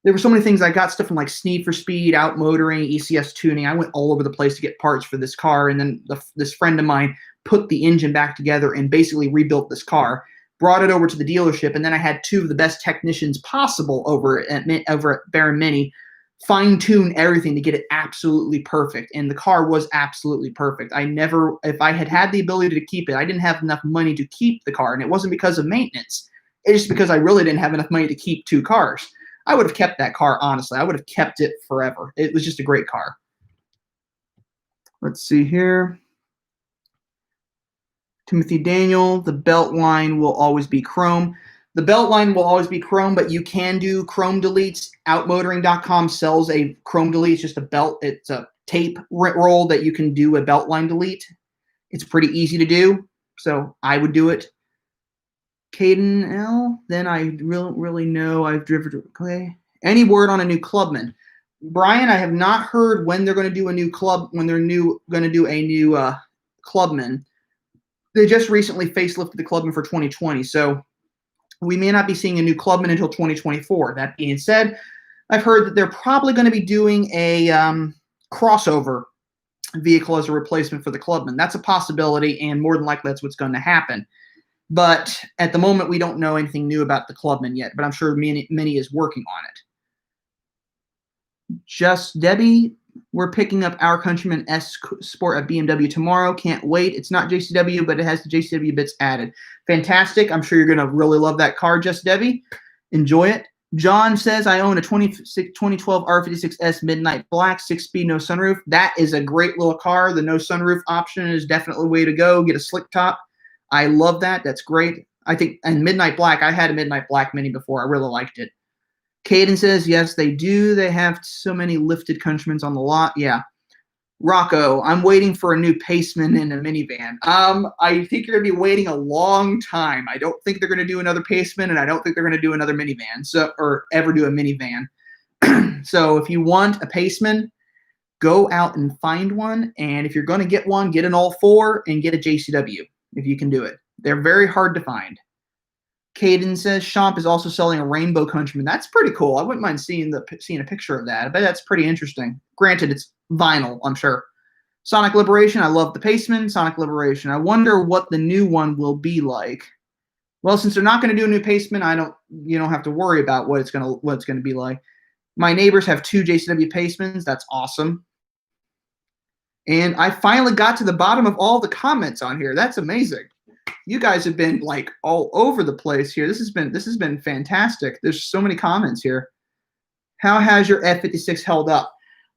There were so many things. I got stuff from like Need for Speed, out motoring, ECS tuning. I went all over the place to get parts for this car, and then this friend of mine put the engine back together and basically rebuilt this car. Brought it over to the dealership, and then I had 2 of the best technicians possible over at Baron Mini fine-tune everything to get it absolutely perfect, and the car was absolutely perfect. If I had had the ability to keep it, I didn't have enough money to keep the car, and it wasn't because of maintenance. It's just because I really didn't have enough money to keep 2 cars. I would have kept that car, honestly. I would have kept it forever. It was just a great car. Let's see here. Timothy Daniel, the belt line will always be chrome. The belt line will always be chrome, but you can do chrome deletes. Outmotoring.com sells a chrome delete. It's just a belt. It's a tape roll that you can do a belt line delete. It's pretty easy to do, so I would do it. Caden L, then I really know I've driven. Okay. Any word on a new Clubman? Brian, I have not heard when they're going to do a new Clubman. They just recently facelifted the Clubman for 2020, so we may not be seeing a new Clubman until 2024. That being said, I've heard that they're probably going to be doing a crossover vehicle as a replacement for the Clubman. That's a possibility, and more than likely that's what's going to happen. But at the moment, we don't know anything new about the Clubman yet, but I'm sure Mini is working on it. Just Debbie, We're picking up our Countryman S Sport at BMW tomorrow. Can't wait. It's not JCW, but it has the JCW bits added. Fantastic. I'm sure you're going to really love that car, Just Debbie. Enjoy it. John says, I own a 2012 R56S Midnight Black, 6-speed, no sunroof. That is a great little car. The no sunroof option is definitely the way to go. Get a slick top. I love that. That's great. I think, and Midnight Black, I had a Midnight Black Mini before. I really liked it. Caden says, yes, they do. They have so many lifted Countrymans on the lot. Yeah. Rocco, I'm waiting for a new paceman in a minivan. I think you're going to be waiting a long time. I don't think they're going to do another paceman, and I don't think they're going to do another minivan, or ever do a minivan. So if you want a paceman, go out and find one. And if you're going to get one, get an all-4 and get a JCW if you can do it. They're very hard to find. Caden says Champ is also selling a Rainbow Countryman. That's pretty cool. I wouldn't mind seeing a picture of that. I bet that's pretty interesting. Granted, it's vinyl, I'm sure. Sonic Liberation. I love the Paceman. Sonic Liberation. I wonder what the new one will be like. Well, since they're not going to do a new Paceman, you don't have to worry about what it's going to be like. My neighbors have 2 JCW Pacemans. That's awesome. And I finally got to the bottom of all the comments on here. That's amazing. You guys have been like all over the place here. This has been fantastic. There's so many comments here. How has your F56 held up?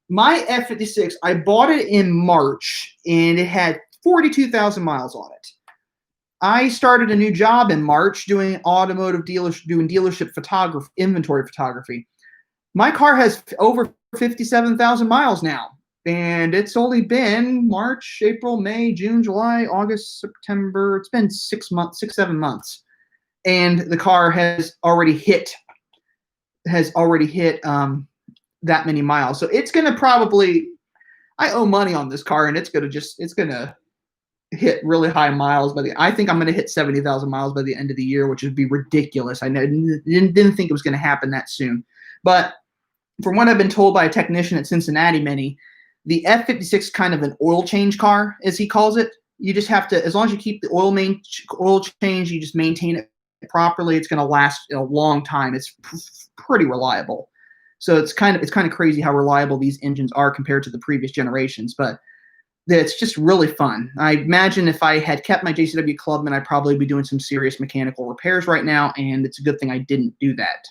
My F56, I bought it in March and it had 42,000 miles on it. I started a new job in March doing dealership photography, inventory photography. My car has over 57,000 miles now. And it's only been March, April, May, June, July, August, September. It's been 6 months, 7 months. And the car has already hit that many miles. So it's going to probably, I owe money on this car, and it's going to hit really high miles I think I'm going to hit 70,000 miles by the end of the year, which would be ridiculous. I didn't think it was going to happen that soon. But from what I've been told by a technician at Cincinnati Mini, the F56 is kind of an oil change car, as he calls it. You just have to, as long as you keep the oil change, you just maintain it properly, it's going to last a long time. It's pretty reliable. So it's kind of crazy how reliable these engines are compared to the previous generations, but it's just really fun. I imagine if I had kept my JCW Clubman, I'd probably be doing some serious mechanical repairs right now, and it's a good thing I didn't do that.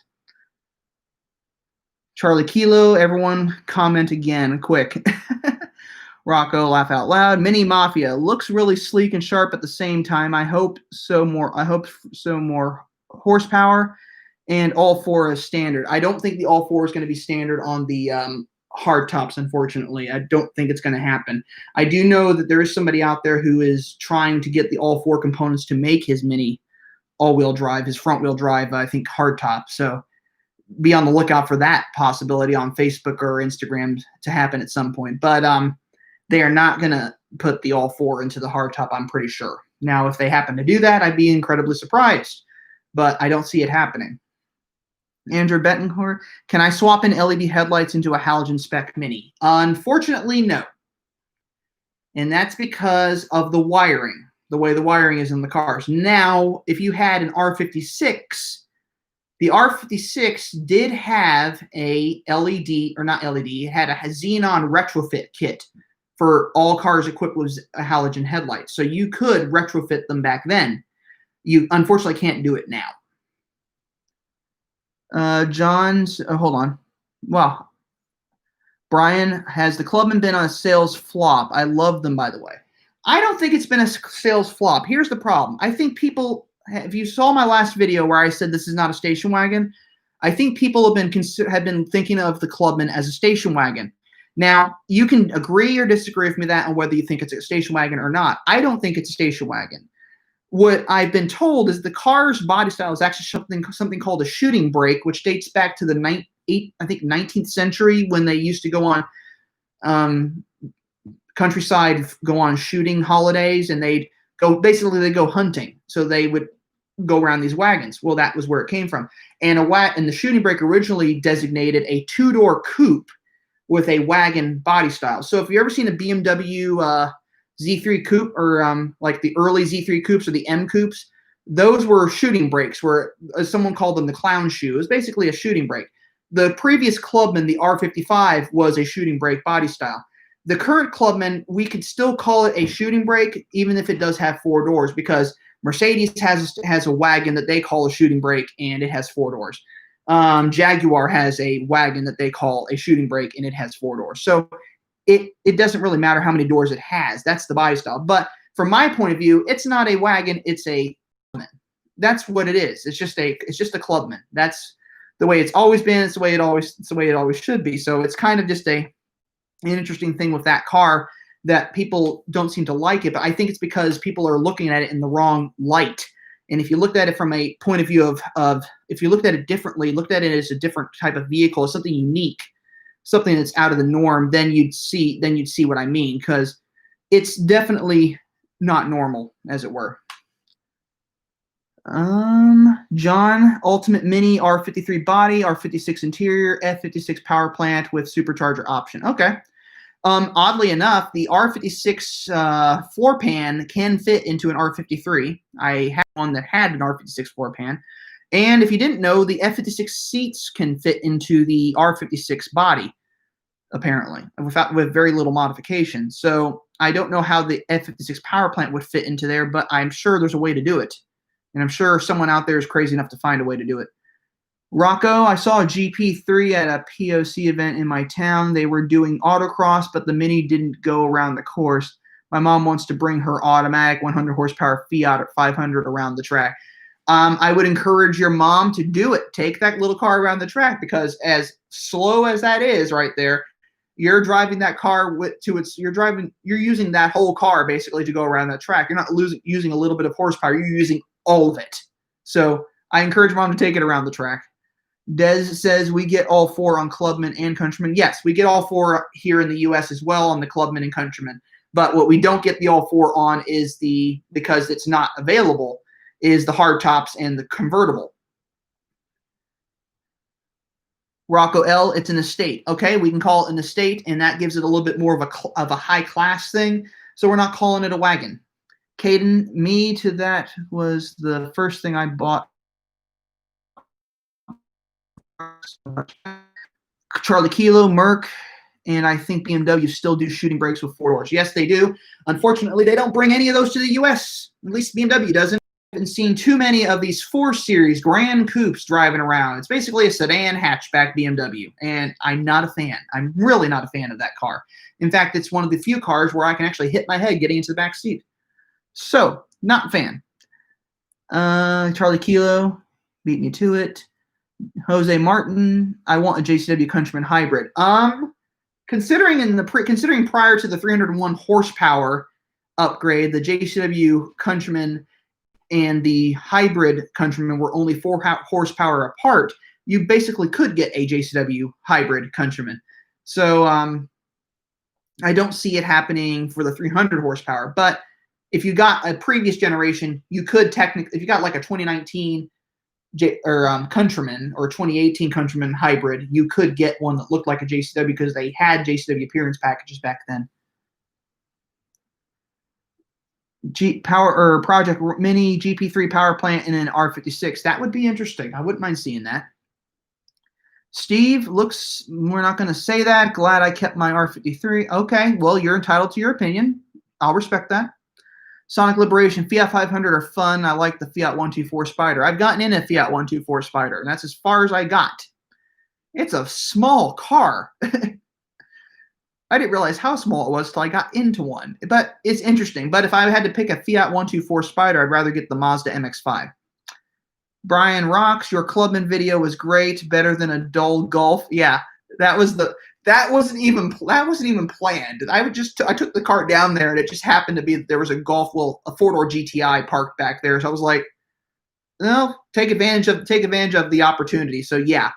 Charlie Kilo, everyone comment again, quick. Rocco, laugh out loud. Mini Mafia looks really sleek and sharp at the same time. I hope so more horsepower, and all-4 is standard. I don't think the all-4 is going to be standard on the hard tops, unfortunately. I don't think it's going to happen. I do know that there is somebody out there who is trying to get the all-4 components to make his Mini all-wheel drive, his front-wheel drive, I think, hard top. So be on the lookout for that possibility on Facebook or Instagram to happen at some point. But they are not going to put the all-4 into the hardtop, I'm pretty sure. Now, if they happen to do that, I'd be incredibly surprised. But I don't see it happening. Andrew Bettencourt, can I swap in LED headlights into a halogen spec Mini? Unfortunately, no. And that's because of the wiring, the way the wiring is in the cars. Now, if you had an R56, the R56 did have a LED, or not LED, it had a xenon retrofit kit for all cars equipped with a halogen headlight. So you could retrofit them back then. You unfortunately can't do it now. Hold on. Wow. Brian, has the Clubman been on a sales flop? I love them, by the way. I don't think it's been a sales flop. Here's the problem. I think people, if you saw my last video where I said this is not a station wagon, I think people have been thinking of the Clubman as a station wagon. Now, you can agree or disagree with me that on whether you think it's a station wagon or not. I don't think it's a station wagon. What I've been told is the car's body style is actually something called a shooting brake, which dates back to the 19th century when they used to go on countryside, go on shooting holidays, and they'd go hunting. So they would go around these wagons. Well, that was where it came from. And the shooting brake originally designated a two-door coupe with a wagon body style. So if you've ever seen a BMW Z3 coupe, or like the early Z3 coupes or the M coupes, those were shooting brakes, where someone called them the clown shoe. It was basically a shooting brake. The previous Clubman, the R55, was a shooting brake body style. The current Clubman, we could still call it a shooting brake, even if it does have 4 doors, because Mercedes has a wagon that they call a shooting brake, and it has 4 doors. Jaguar has a wagon that they call a shooting brake, and it has 4 doors. So it doesn't really matter how many doors it has. That's the body style. But from my point of view, it's not a wagon, it's a Clubman. That's what it is. It's just a Clubman. That's the way it's always been. It's the way it always should be. So it's kind of just an interesting thing with that car that people don't seem to like it. But I think it's because people are looking at it in the wrong light. And if you looked at it from a point of view of if you looked at it differently, looked at it as a different type of vehicle, something unique, something that's out of the norm, then you'd see what I mean, because it's definitely not normal, as it were. John, Ultimate Mini, R53 body, R56 interior, F56 power plant with supercharger option. Okay. Oddly enough, the R56 floor pan can fit into an R53. I had one that had an R56 floor pan. And if you didn't know, the F56 seats can fit into the R56 body, apparently, with very little modification. So I don't know how the F56 power plant would fit into there, but I'm sure there's a way to do it. And I'm sure someone out there is crazy enough to find a way to do it. Rocco, I saw a GP3 at a POC event in my town. They were doing autocross, but the Mini didn't go around the course. My mom wants to bring her automatic 100 horsepower Fiat at 500 around the track. I would encourage your mom to do it. Take that little car around the track, because as slow as that is right there, you're driving that car you're using that whole car basically to go around that track. You're not using a little bit of horsepower. You're using all of it. So I encourage mom to take it around the track. Des says we get all 4 on Clubman and Countryman. Yes, we get all 4 here in the U.S. as well on the Clubman and Countryman. But what we don't get the all 4 on is because it's not available, is the hardtops and the convertible. Rocco L, it's an estate. Okay, we can call it an estate, and that gives it a little bit more of a high class thing. So we're not calling it a wagon. Caden, me to that was the first thing I bought. Charlie Kilo, Merc, and I think BMW still do shooting brakes with 4 doors. Yes, they do. Unfortunately, they don't bring any of those to the U.S. At least BMW doesn't. I haven't seen too many of these 4 Series Grand Coupes driving around. It's basically a sedan hatchback BMW, and I'm not a fan. I'm really not a fan of that car. In fact, it's one of the few cars where I can actually hit my head getting into the back seat. So, not a fan. Charlie Kilo, beat me to it. Jose Martin, I want a JCW Countryman hybrid. Considering prior to the 301 horsepower upgrade, the JCW Countryman and the hybrid Countryman were only 4 horsepower apart. You basically could get a JCW hybrid Countryman. So I don't see it happening for the 300 horsepower. But if you got a previous generation, you could technically, if you got like a 2019 Countryman or 2018 Countryman hybrid, you could get one that looked like a JCW because they had JCW appearance packages back then. Project Mini GP3 power plant and an R56. That would be interesting. I wouldn't mind seeing that. Steve, we're not going to say that. Glad I kept my R53. Okay, well, you're entitled to your opinion. I'll respect that. Sonic Liberation, Fiat 500 are fun. I like the Fiat 124 Spider. I've gotten in a Fiat 124 Spider, and that's as far as I got. It's a small car. I didn't realize how small it was till I got into one. But it's interesting. But if I had to pick a Fiat 124 Spider, I'd rather get the Mazda MX-5. Brian Rocks, your Clubman video was great. Better than a dull Golf. Yeah, that wasn't even planned. I took the car down there, and it just happened to be that there was a Golf, well, a 4-door GTI parked back there. So I was like, no, take advantage of the opportunity. So yeah,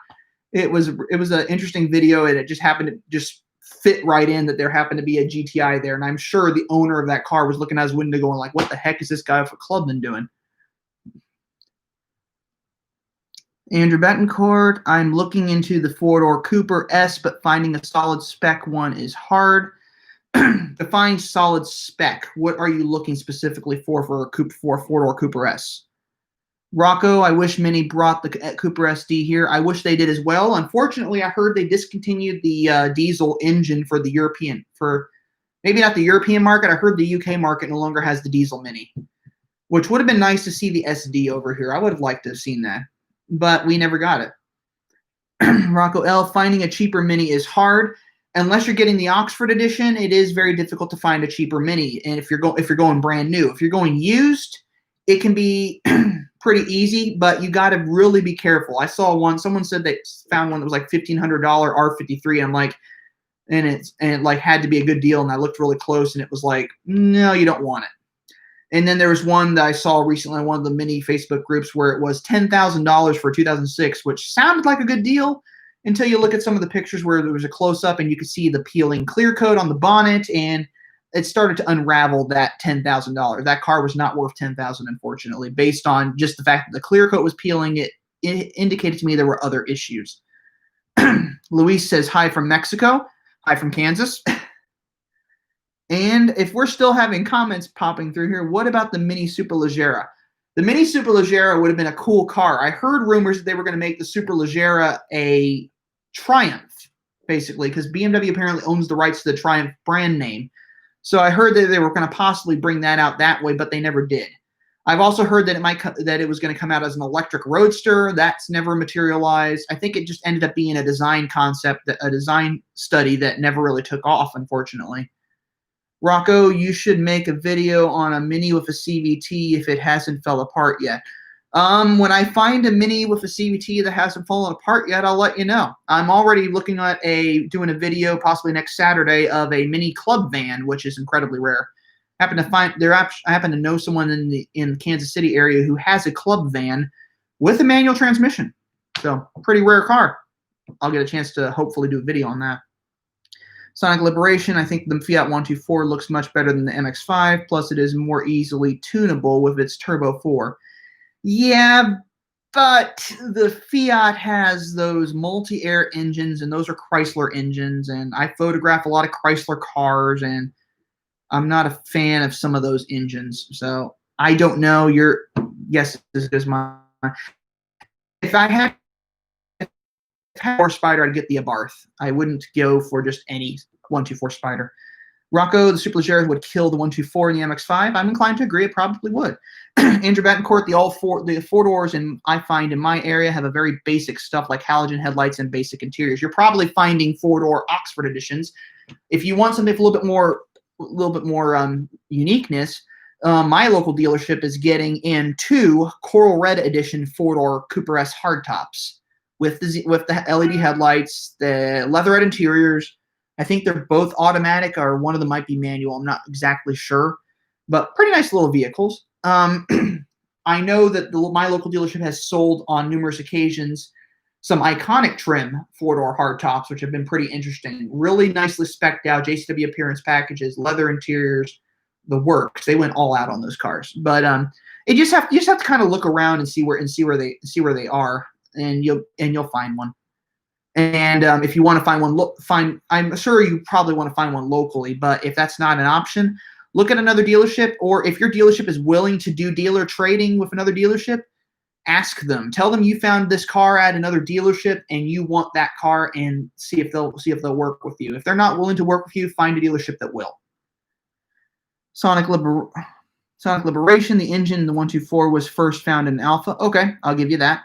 it was an interesting video, and it just happened to just fit right in that there happened to be a GTI there. And I'm sure the owner of that car was looking out his window going like, what the heck is this guy for Clubman doing? Andrew Betancourt, I'm looking into the 4-door Cooper S, but finding a solid spec one is hard. Define solid spec. What are you looking specifically for a 4-door Cooper S? Rocco, I wish Mini brought the Cooper SD here. I wish they did as well. Unfortunately, I heard they discontinued the diesel engine for the European, for maybe not the European market. I heard the UK market no longer has the diesel Mini, which would have been nice to see the SD over here. I would have liked to have seen that, but we never got it. Rocco L, finding a cheaper Mini is hard. Unless you're getting the Oxford edition, it is very difficult to find a cheaper Mini. And if you're going brand new, if you're going used, it can be pretty easy, but you got to really be careful. I saw one. Someone said they found one that was like $1,500 R53. I'm like, and it like had to be a good deal. And I looked really close, and it was like, no, you don't want it. And then there was one that I saw recently on one of the Mini Facebook groups where it was $10,000 for 2006, which sounded like a good deal until you look at some of the pictures where there was a close-up and you could see the peeling clear coat on the bonnet, and it started to unravel that $10,000. That car was not worth $10,000, unfortunately, based on just the fact that the clear coat was peeling. It indicated to me there were other issues. Luis says, hi from Mexico. Hi from Kansas. And if we're still having comments popping through here, what about the Mini Superleggera? The Mini Superleggera would have been a cool car. I heard rumors that they were going to make the Superleggera a Triumph, basically, because BMW apparently owns the rights to the Triumph brand name. So I heard that they were going to possibly bring that out that way, but they never did. I've also heard that it was going to come out as an electric roadster. That's never materialized. I think it just ended up being a design concept, a design study that never really took off, unfortunately. Rocco, you should make a video on a Mini with a CVT if it hasn't fell apart yet. When I find a Mini with a CVT that hasn't fallen apart yet, I'll let you know. I'm already looking at doing a video possibly next Saturday of a Mini club van, which is incredibly rare. I happen to know someone in the Kansas City area who has a club van with a manual transmission. So pretty rare car. I'll get a chance to hopefully do a video on that. Sonic Liberation, I think the Fiat 124 looks much better than the MX-5, plus it is more easily tunable with its Turbo 4. Yeah, but the Fiat has those multi-air engines, and those are Chrysler engines, and I photograph a lot of Chrysler cars, and I'm not a fan of some of those engines. So I don't know. Your guess is as mine. If I had more Spider, I'd get the Abarth. I wouldn't go for just any 124 Spider. Rocco, the Superleggera would kill the 124 in the MX-5. I'm inclined to agree. It probably would. Andrew Betancourt, the four doors, and I find in my area have a very basic stuff like halogen headlights and basic interiors. You're probably finding four-door Oxford editions. If you want something with a little bit more uniqueness, my local dealership is getting in 2 Coral Red Edition four-door Cooper S hardtops with the LED headlights, the leatherette interiors. I think they're both automatic, or one of them might be manual. I'm not exactly sure, but pretty nice little vehicles. I know that my local dealership has sold on numerous occasions some iconic trim four-door hardtops, which have been pretty interesting. Really nicely spec'd out, JCW appearance packages, leather interiors, the works. They went all out on those cars. But you just have to kind of look around and see where they are, and you'll find one. And if you want to find one, I'm sure you probably want to find one locally. But if that's not an option, look at another dealership, or if your dealership is willing to do dealer trading with another dealership, ask them. Tell them you found this car at another dealership and you want that car, and see if they'll work with you. If they're not willing to work with you, find a dealership that will. Sonic Liberation, the engine in the 124 was first found in Alpha. Okay, I'll give you that.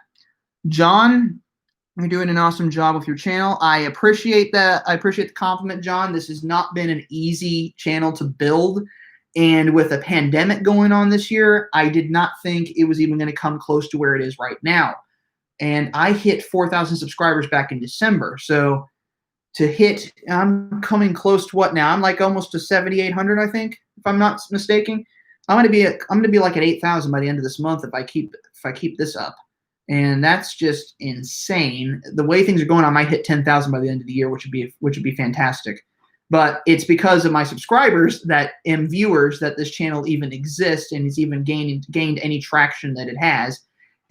John, you're doing an awesome job with your channel. I appreciate that. I appreciate the compliment, John. This has not been an easy channel to build. And with a pandemic going on this year, I did not think it was even going to come close to where it is right now. And I hit 4,000 subscribers back in December. So I'm coming close to what now? I'm like almost to 7,800, I think, if I'm not mistaken. I'm going to be like at 8,000 by the end of this month if I keep this up. And that's just insane. The way things are going, I might hit 10,000 by the end of the year, which would be fantastic. But it's because of my subscribers and viewers that this channel even exists and has even gained any traction that it has.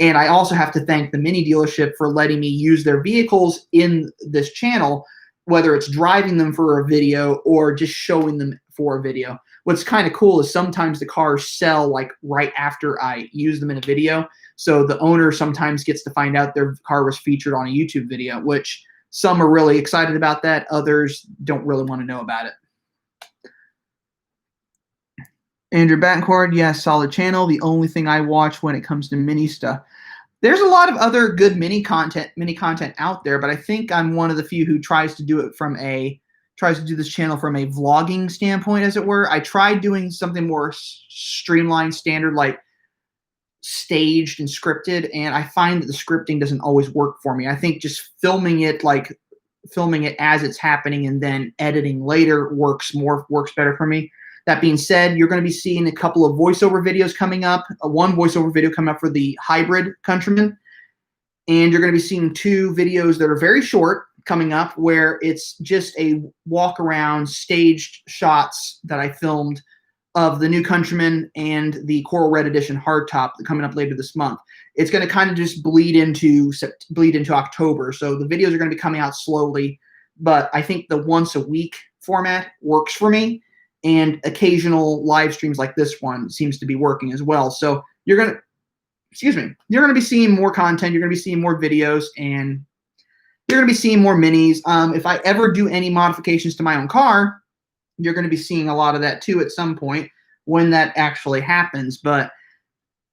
And I also have to thank the Mini dealership for letting me use their vehicles in this channel, whether it's driving them for a video or just showing them for a video. What's kind of cool is sometimes the cars sell like right after I use them in a video. So the owner sometimes gets to find out their car was featured on a YouTube video, which some are really excited about that. Others don't really want to know about it. Andrew Battencourt, yes, solid channel. The only thing I watch when it comes to mini stuff. There's a lot of other good mini content out there, but I think I'm one of the few who tries to do this channel from a vlogging standpoint, as it were. I tried doing something more streamlined, standard, like staged and scripted, and I find that the scripting doesn't always work for me. I think just filming it as it's happening and then editing later works better for me. That being said, you're going to be seeing a couple of voiceover videos coming up. One voiceover video coming up for the hybrid Countryman, and you're going to be seeing 2 videos that are very short coming up where it's just a walk around staged shots that I filmed of the new Countryman and the Coral Red Edition hardtop coming up later this month. It's going to kind of just bleed into October, so the videos are going to be coming out slowly, but I think the once a week format works for me. And occasional live streams like this one seems to be working as well. So you're going to be seeing more content. You're going to be seeing more videos, and you're going to be seeing more minis. If I ever do any modifications to my own car, you're going to be seeing a lot of that too at some point when that actually happens. But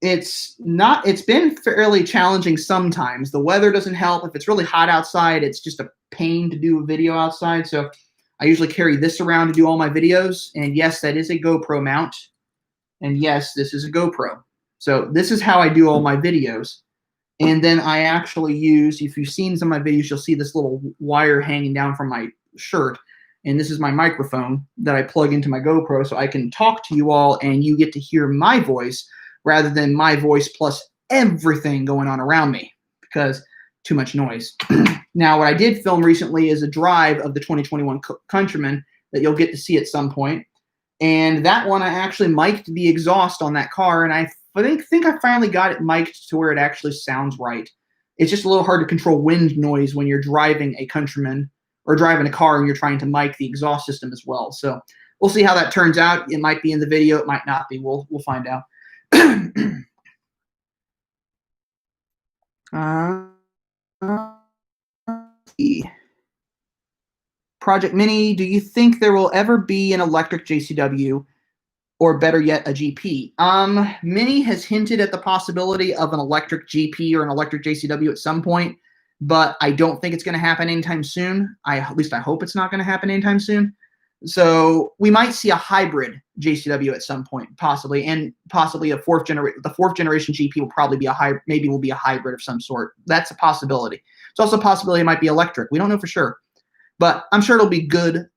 it's been fairly challenging sometimes. The weather doesn't help. If it's really hot outside, it's just a pain to do a video outside. So I usually carry this around to do all my videos. And yes, that is a GoPro mount. And yes, this is a GoPro. So this is how I do all my videos. And then I actually use, if you've seen some of my videos, you'll see this little wire hanging down from my shirt. And this is my microphone that I plug into my GoPro so I can talk to you all and you get to hear my voice rather than my voice plus everything going on around me, because too much noise. Now, what I did film recently is a drive of the 2021 Countryman that you'll get to see at some point. And that one, I actually mic'd the exhaust on that car, and I think I finally got it mic'd to where it actually sounds right. It's just a little hard to control wind noise when you're driving a Countryman or driving a car and you're trying to mic the exhaust system as well. So we'll see how that turns out. It might be in the video. It might not be. We'll find out. Project Mini, do you think there will ever be an electric JCW, or better yet, a GP? Mini has hinted at the possibility of an electric GP or an electric JCW at some point, but I don't think it's going to happen anytime soon. At least I hope it's not going to happen anytime soon. So we might see a hybrid JCW at some point, possibly, and possibly the fourth generation GP will probably be a hybrid, maybe will be a hybrid of some sort. That's a possibility. It's also a possibility it might be electric. We don't know for sure, but I'm sure it'll be good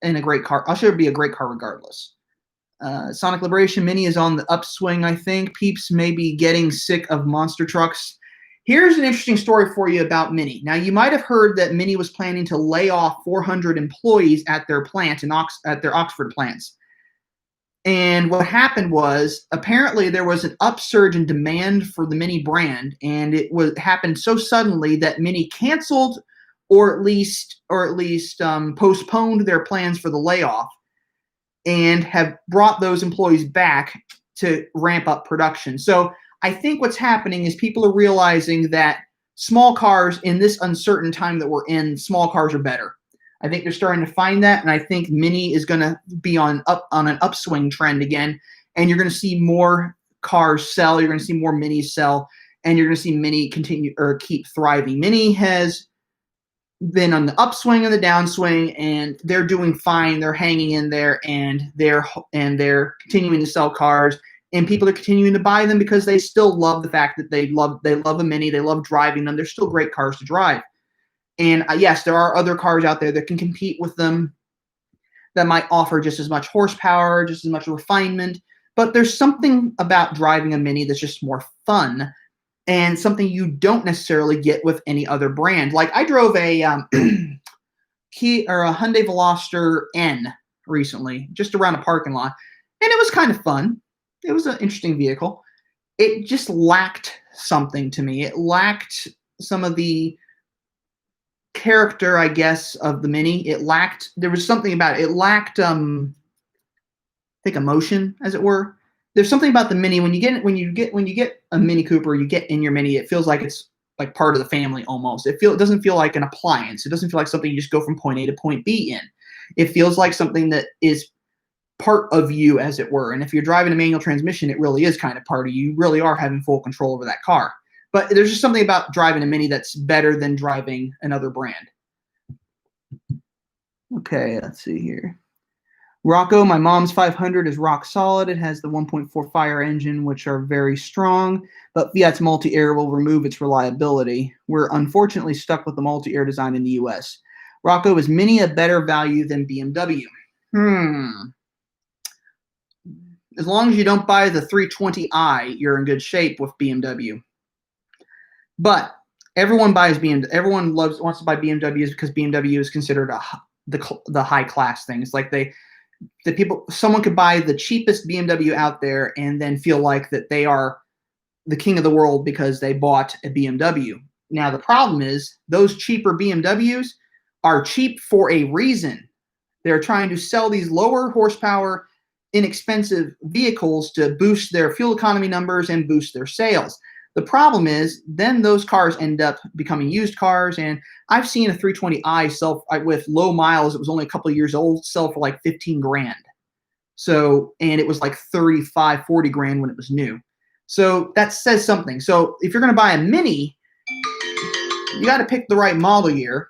and a great car. I'm sure it'll be a great car regardless. Sonic Liberation Mini is on the upswing, I think. Peeps may be getting sick of monster trucks. Here's an interesting story for you about Mini. Now, you might have heard that Mini was planning to lay off 400 employees at their plant at their Oxford plants. And what happened was, apparently there was an upsurge in demand for the Mini brand, and it happened so suddenly that Mini canceled or at least postponed their plans for the layoff, and have brought those employees back to ramp up production. So I think what's happening is people are realizing that small cars in this uncertain time that we're in, small cars are better. I think they're starting to find that, and I think Mini is going to be on an upswing trend again, and you're going to see more cars sell, you're going to see more Minis sell, and you're going to see Mini keep thriving. Mini has been on the upswing and the downswing, and they're doing fine. They're hanging in there, and they're continuing to sell cars, and people are continuing to buy them because they still love the fact that they love a Mini. They love driving them. They're still great cars to drive. And yes, there are other cars out there that can compete with them that might offer just as much horsepower, just as much refinement. But there's something about driving a Mini that's just more fun, and something you don't necessarily get with any other brand. Like I drove a Hyundai Veloster N recently, just around a parking lot, and it was kind of fun. It was an interesting vehicle. It just lacked something to me. It lacked some of the character, I guess, of the Mini. There was something about it. It lacked, I think, emotion, as it were. there's something about the Mini when you get a Mini Cooper, you get in your Mini, it feels like it's like part of the family almost. It doesn't feel like an appliance. It doesn't feel like something you just go from point A to point B in. It feels like something that is part of you, as it were. And if you're driving a manual transmission, it really is kind of part of you. You really are having full control over that car. But there's just something about driving a Mini that's better than driving another brand. Okay, let's see here. Rocco, my mom's 500 is rock solid. It has the 1.4 fire engine, which are very strong, but Fiat's multi-air will remove its reliability. We're unfortunately stuck with the multi-air design in the US. Rocco, is Mini a better value than BMW? As long as you don't buy the 320i, you're in good shape with BMW. But everyone buys BMW. Everyone wants to buy BMWs because BMW is considered the high class thing. It's like someone could buy the cheapest BMW out there and then feel like that they are the king of the world because they bought a BMW. Now the problem is those cheaper BMWs are cheap for a reason. They're trying to sell these lower horsepower, inexpensive vehicles to boost their fuel economy numbers and boost their sales. The problem is then those cars end up becoming used cars, and I've seen a 320i sell with low miles. It was only a couple of years old, sell for like 15 grand. So, and it was like 35, 40 grand when it was new. So that says something. So if you're going to buy a Mini, you got to pick the right model year,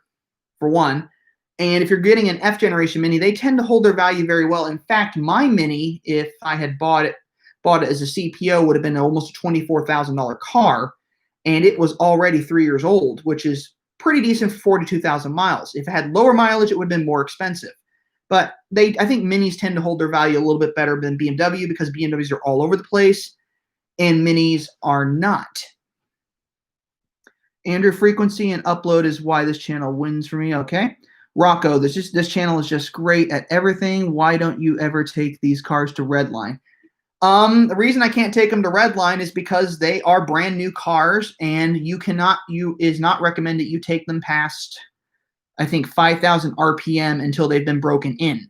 for one. And if you're getting an F generation Mini, they tend to hold their value very well. In fact, my Mini, if I had bought it as a CPO, would have been almost a $24,000 car, and it was already 3 years old, which is pretty decent for 42,000 miles. If it had lower mileage, it would have been more expensive. But I think Minis tend to hold their value a little bit better than BMW because BMWs are all over the place, and Minis are not. Andrew, frequency and upload is why this channel wins for me. Okay. Rocco, this channel is just great at everything. Why don't you ever take these cars to Redline? The reason I can't take them to Redline is because they are brand new cars, and is not recommended you take them past, I think, 5,000 RPM until they've been broken in.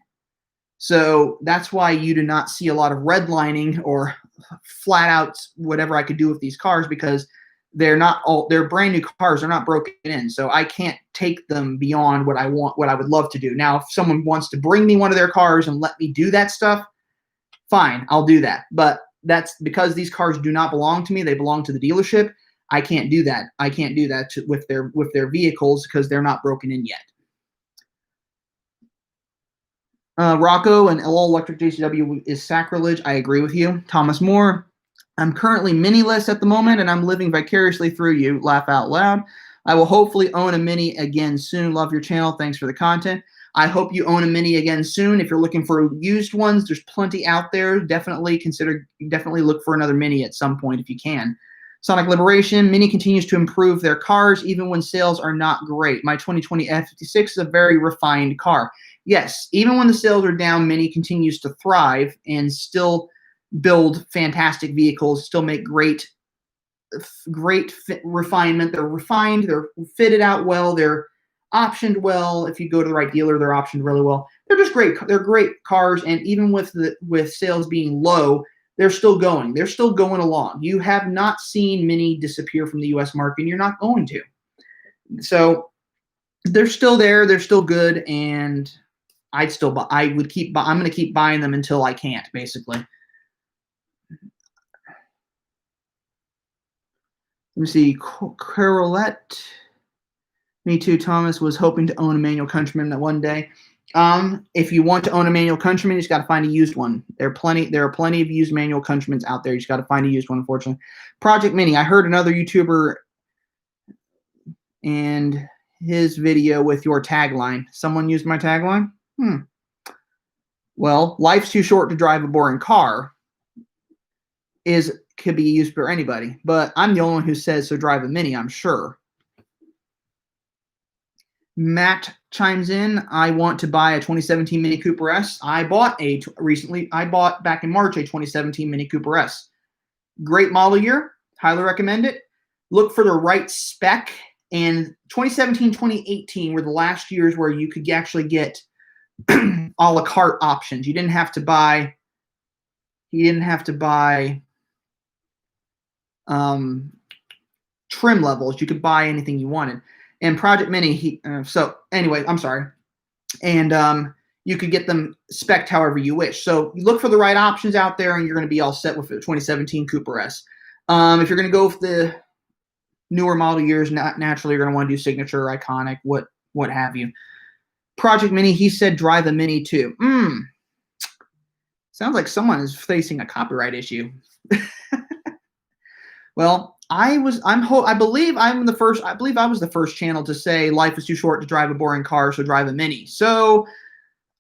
So that's why you do not see a lot of redlining or flat out whatever I could do with these cars, because they're brand new cars. They're not broken in. So I can't take them beyond what I would love to do. Now, if someone wants to bring me one of their cars and let me do that stuff, fine, I'll do that. But that's because these cars do not belong to me. They belong to the dealership. I can't do that. I can't do that with their vehicles because they're not broken in yet. Rocco, an all-electric JCW is sacrilege. I agree with you. Thomas Moore, I'm currently Mini-less at the moment, and I'm living vicariously through you. Laugh out loud. I will hopefully own a Mini again soon. Love your channel. Thanks for the content. I hope you own a Mini again soon. If you're looking for used ones, there's plenty out there. Definitely look for another Mini at some point if you can. Sonic Liberation, Mini continues to improve their cars even when sales are not great. My 2020 F56 is a very refined car. Yes, even when the sales are down, Mini continues to thrive and still build fantastic vehicles, still make great refinement. They're refined, they're fitted out well, they're optioned well. If you go to the right dealer, they're optioned really well. They're just great. They're great cars, and even with sales being low, they're still going. They're still going along. You have not seen Mini disappear from the U.S. market, and you're not going to. So they're still there. They're still good, and I'm going to keep buying them until I can't, basically. Let me see. Carolette. Me too, Thomas. Was hoping to own a manual Countryman that one day. If you want to own a manual Countryman, you just got to find a used one. There are plenty of used manual Countrymans out there. You just got to find a used one, unfortunately. Project Mini. I heard another YouTuber and his video with your tagline. Someone used my tagline? Well, life's too short to drive a boring car could be used for anybody. But I'm the only one who says so drive a Mini, I'm sure. Matt chimes in. I want to buy a 2017 Mini Cooper S. I bought back in March a 2017 Mini Cooper S. Great model year. Highly recommend it. Look for the right spec. And 2017, 2018 were the last years where you could actually get a la carte options. You didn't have to buy he didn't have to buy trim levels. You could buy anything you wanted. And Project Mini, so anyway, I'm sorry. And you could get them spec'd however you wish. So you look for the right options out there, and you're going to be all set with the 2017 Cooper S. If you're going to go with the newer model years, naturally you're going to want to do Signature, Iconic, what have you. Project Mini, he said drive a Mini too. Sounds like someone is facing a copyright issue. Well, I believe I was the first channel to say life is too short to drive a boring car, so drive a Mini. So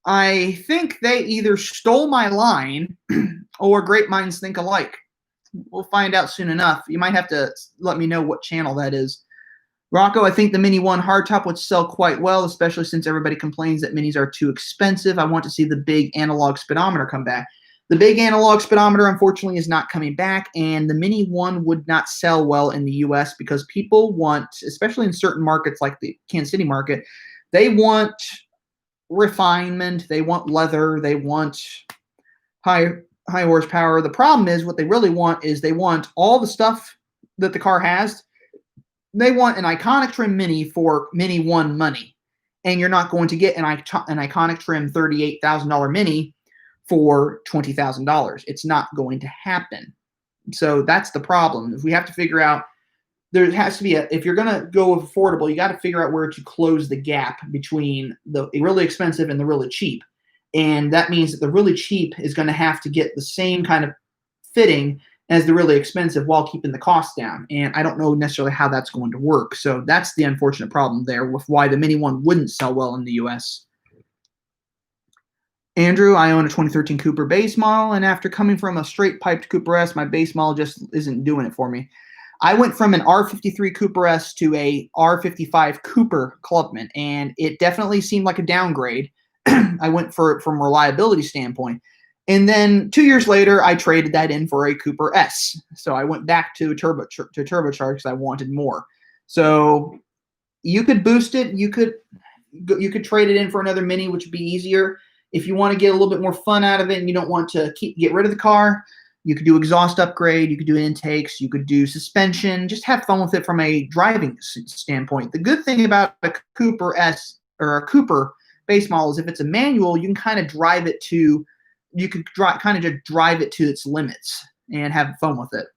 I think they either stole my line or great minds think alike. We'll find out soon enough. You might have to let me know what channel that is. Rocco, I think the Mini 1 hardtop would sell quite well, especially since everybody complains that Minis are too expensive. I want to see the big analog speedometer come back. The big analog speedometer, unfortunately, is not coming back, and the Mini 1 would not sell well in the U.S. because people want, especially in certain markets like the Kansas City market, they want refinement, they want leather, they want high horsepower. The problem is what they really want is they want all the stuff that the car has. They want an iconic trim Mini for Mini 1 money, and you're not going to get an iconic trim $38,000 Mini for $20,000. It's not going to happen. So that's the problem. If we have to figure out, there has to be if you're going to go with affordable, you got to figure out where to close the gap between the really expensive and the really cheap. And that means that the really cheap is going to have to get the same kind of fitting as the really expensive while keeping the cost down. And I don't know necessarily how that's going to work. So that's the unfortunate problem there with why the Mini 1 wouldn't sell well in the US. Andrew, I own a 2013 Cooper base model, and after coming from a straight piped Cooper S, my base model just isn't doing it for me. I went from an R53 Cooper S to a R55 Cooper Clubman, and it definitely seemed like a downgrade. I went for it from a reliability standpoint. And then 2 years later, I traded that in for a Cooper S. So I went back to turbocharge because I wanted more. So you could boost it. You could trade it in for another Mini, which would be easier. If you want to get a little bit more fun out of it and you don't want to get rid of the car, you could do exhaust upgrade. You could do intakes. You could do suspension. Just have fun with it from a driving standpoint. The good thing about a Cooper S or a Cooper base model is if it's a manual, you can kind of drive it to its limits and have fun with it.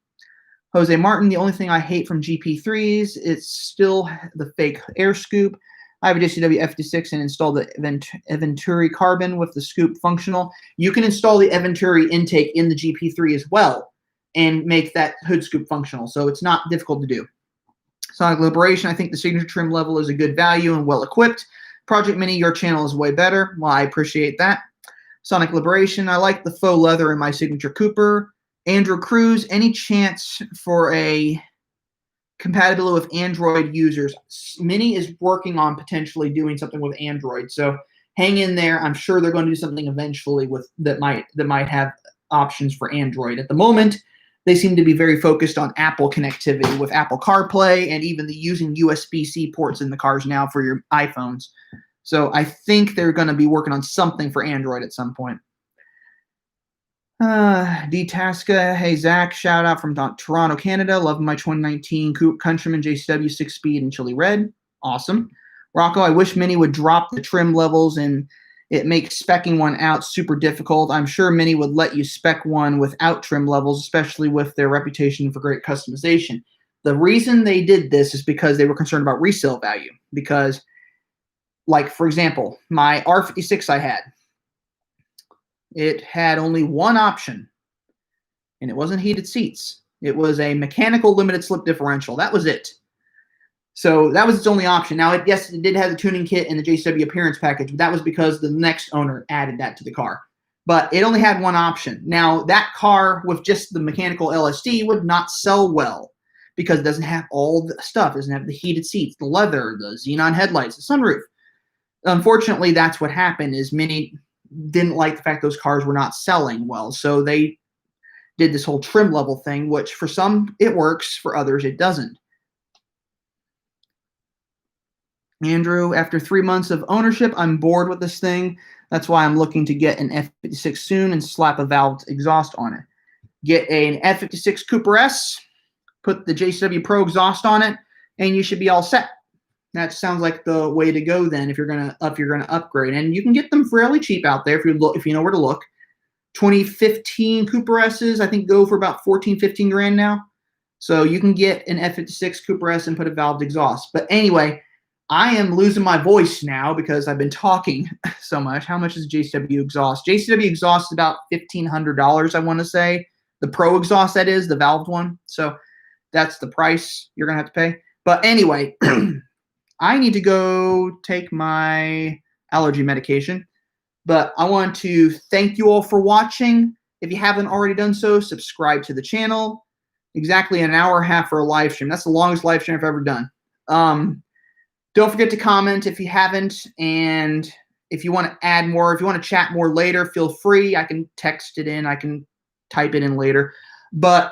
Jose Martin, the only thing I hate from GP3s, it's still the fake air scoop. I have a JCW F56 and installed the Venturi carbon with the scoop functional. You can install the Venturi intake in the GP3 as well and make that hood scoop functional. So it's not difficult to do. Sonic Liberation, I think the signature trim level is a good value and well equipped. Project Mini, your channel is way better. Well, I appreciate that. Sonic Liberation, I like the faux leather in my signature Cooper. Andrew Cruz, any chance for a compatibility with Android users? Mini is working on potentially doing something with Android, so hang in there. I'm sure they're going to do something eventually with that might have options for Android. At the moment, they seem to be very focused on Apple connectivity with Apple CarPlay and even the using USB-C ports in the cars now for your iPhones. So I think they're going to be working on something for Android at some point. D Tasca, hey Zach, shout out from Toronto, Canada. Love my 2019 Countryman JCW 6-speed in chili red. Awesome. Rocco, I wish Mini would drop the trim levels and it makes speccing one out super difficult. I'm sure Mini would let you spec one without trim levels, especially with their reputation for great customization. The reason they did this is because they were concerned about resale value. Because, like, for example, my R56 I had, it had only one option, and it wasn't heated seats. It was a mechanical limited slip differential. That was it. So that was its only option. Now, yes, it did have the tuning kit and the JCW appearance package, but that was because the next owner added that to the car. But it only had one option. Now, that car with just the mechanical LSD would not sell well because it doesn't have all the stuff. It doesn't have the heated seats, the leather, the xenon headlights, the sunroof. Unfortunately, that's what happened is Mini didn't like the fact those cars were not selling well. So they did this whole trim level thing, which for some it works, for others it doesn't. Andrew, after 3 months of ownership, I'm bored with this thing. That's why I'm looking to get an F56 soon and slap a valved exhaust on it. Get an F56 Cooper S, put the JCW Pro exhaust on it, and you should be all set. That sounds like the way to go then if you're gonna upgrade. And you can get them fairly cheap out there if you know where to look. 2015 Cooper S's, I think, go for about 14, 15 grand now. So you can get an F56 Cooper S and put a valved exhaust. But anyway, I am losing my voice now because I've been talking so much. How much is JCW exhaust? JCW exhaust is about $1,500, I want to say. The Pro exhaust, that is, the valved one. So that's the price you're going to have to pay. But anyway, I need to go take my allergy medication. But I want to thank you all for watching. If you haven't already done so, subscribe to the channel. Exactly an hour and a half for a live stream. That's the longest live stream I've ever done. Don't forget to comment if you haven't. And if you want to add more, if you want to chat more later, feel free. I can text it in. I can type it in later. But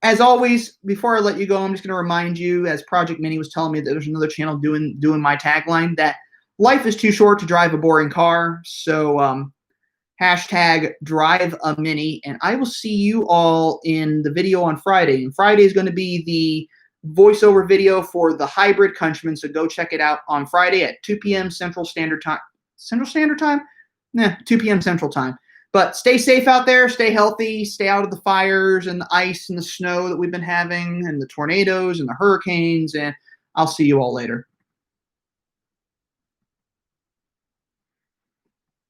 as always, before I let you go, I'm just going to remind you, as Project Mini was telling me that there's another channel doing my tagline, that life is too short to drive a boring car. So hashtag drive a Mini. And I will see you all in the video on Friday. And Friday is going to be the voiceover video for the hybrid Countryman. So go check it out on Friday at 2 p.m. Central Standard Time. Central Standard Time? Nah, 2 p.m. Central Time. But stay safe out there. Stay healthy. Stay out of the fires and the ice and the snow that we've been having and the tornadoes and the hurricanes. And I'll see you all later.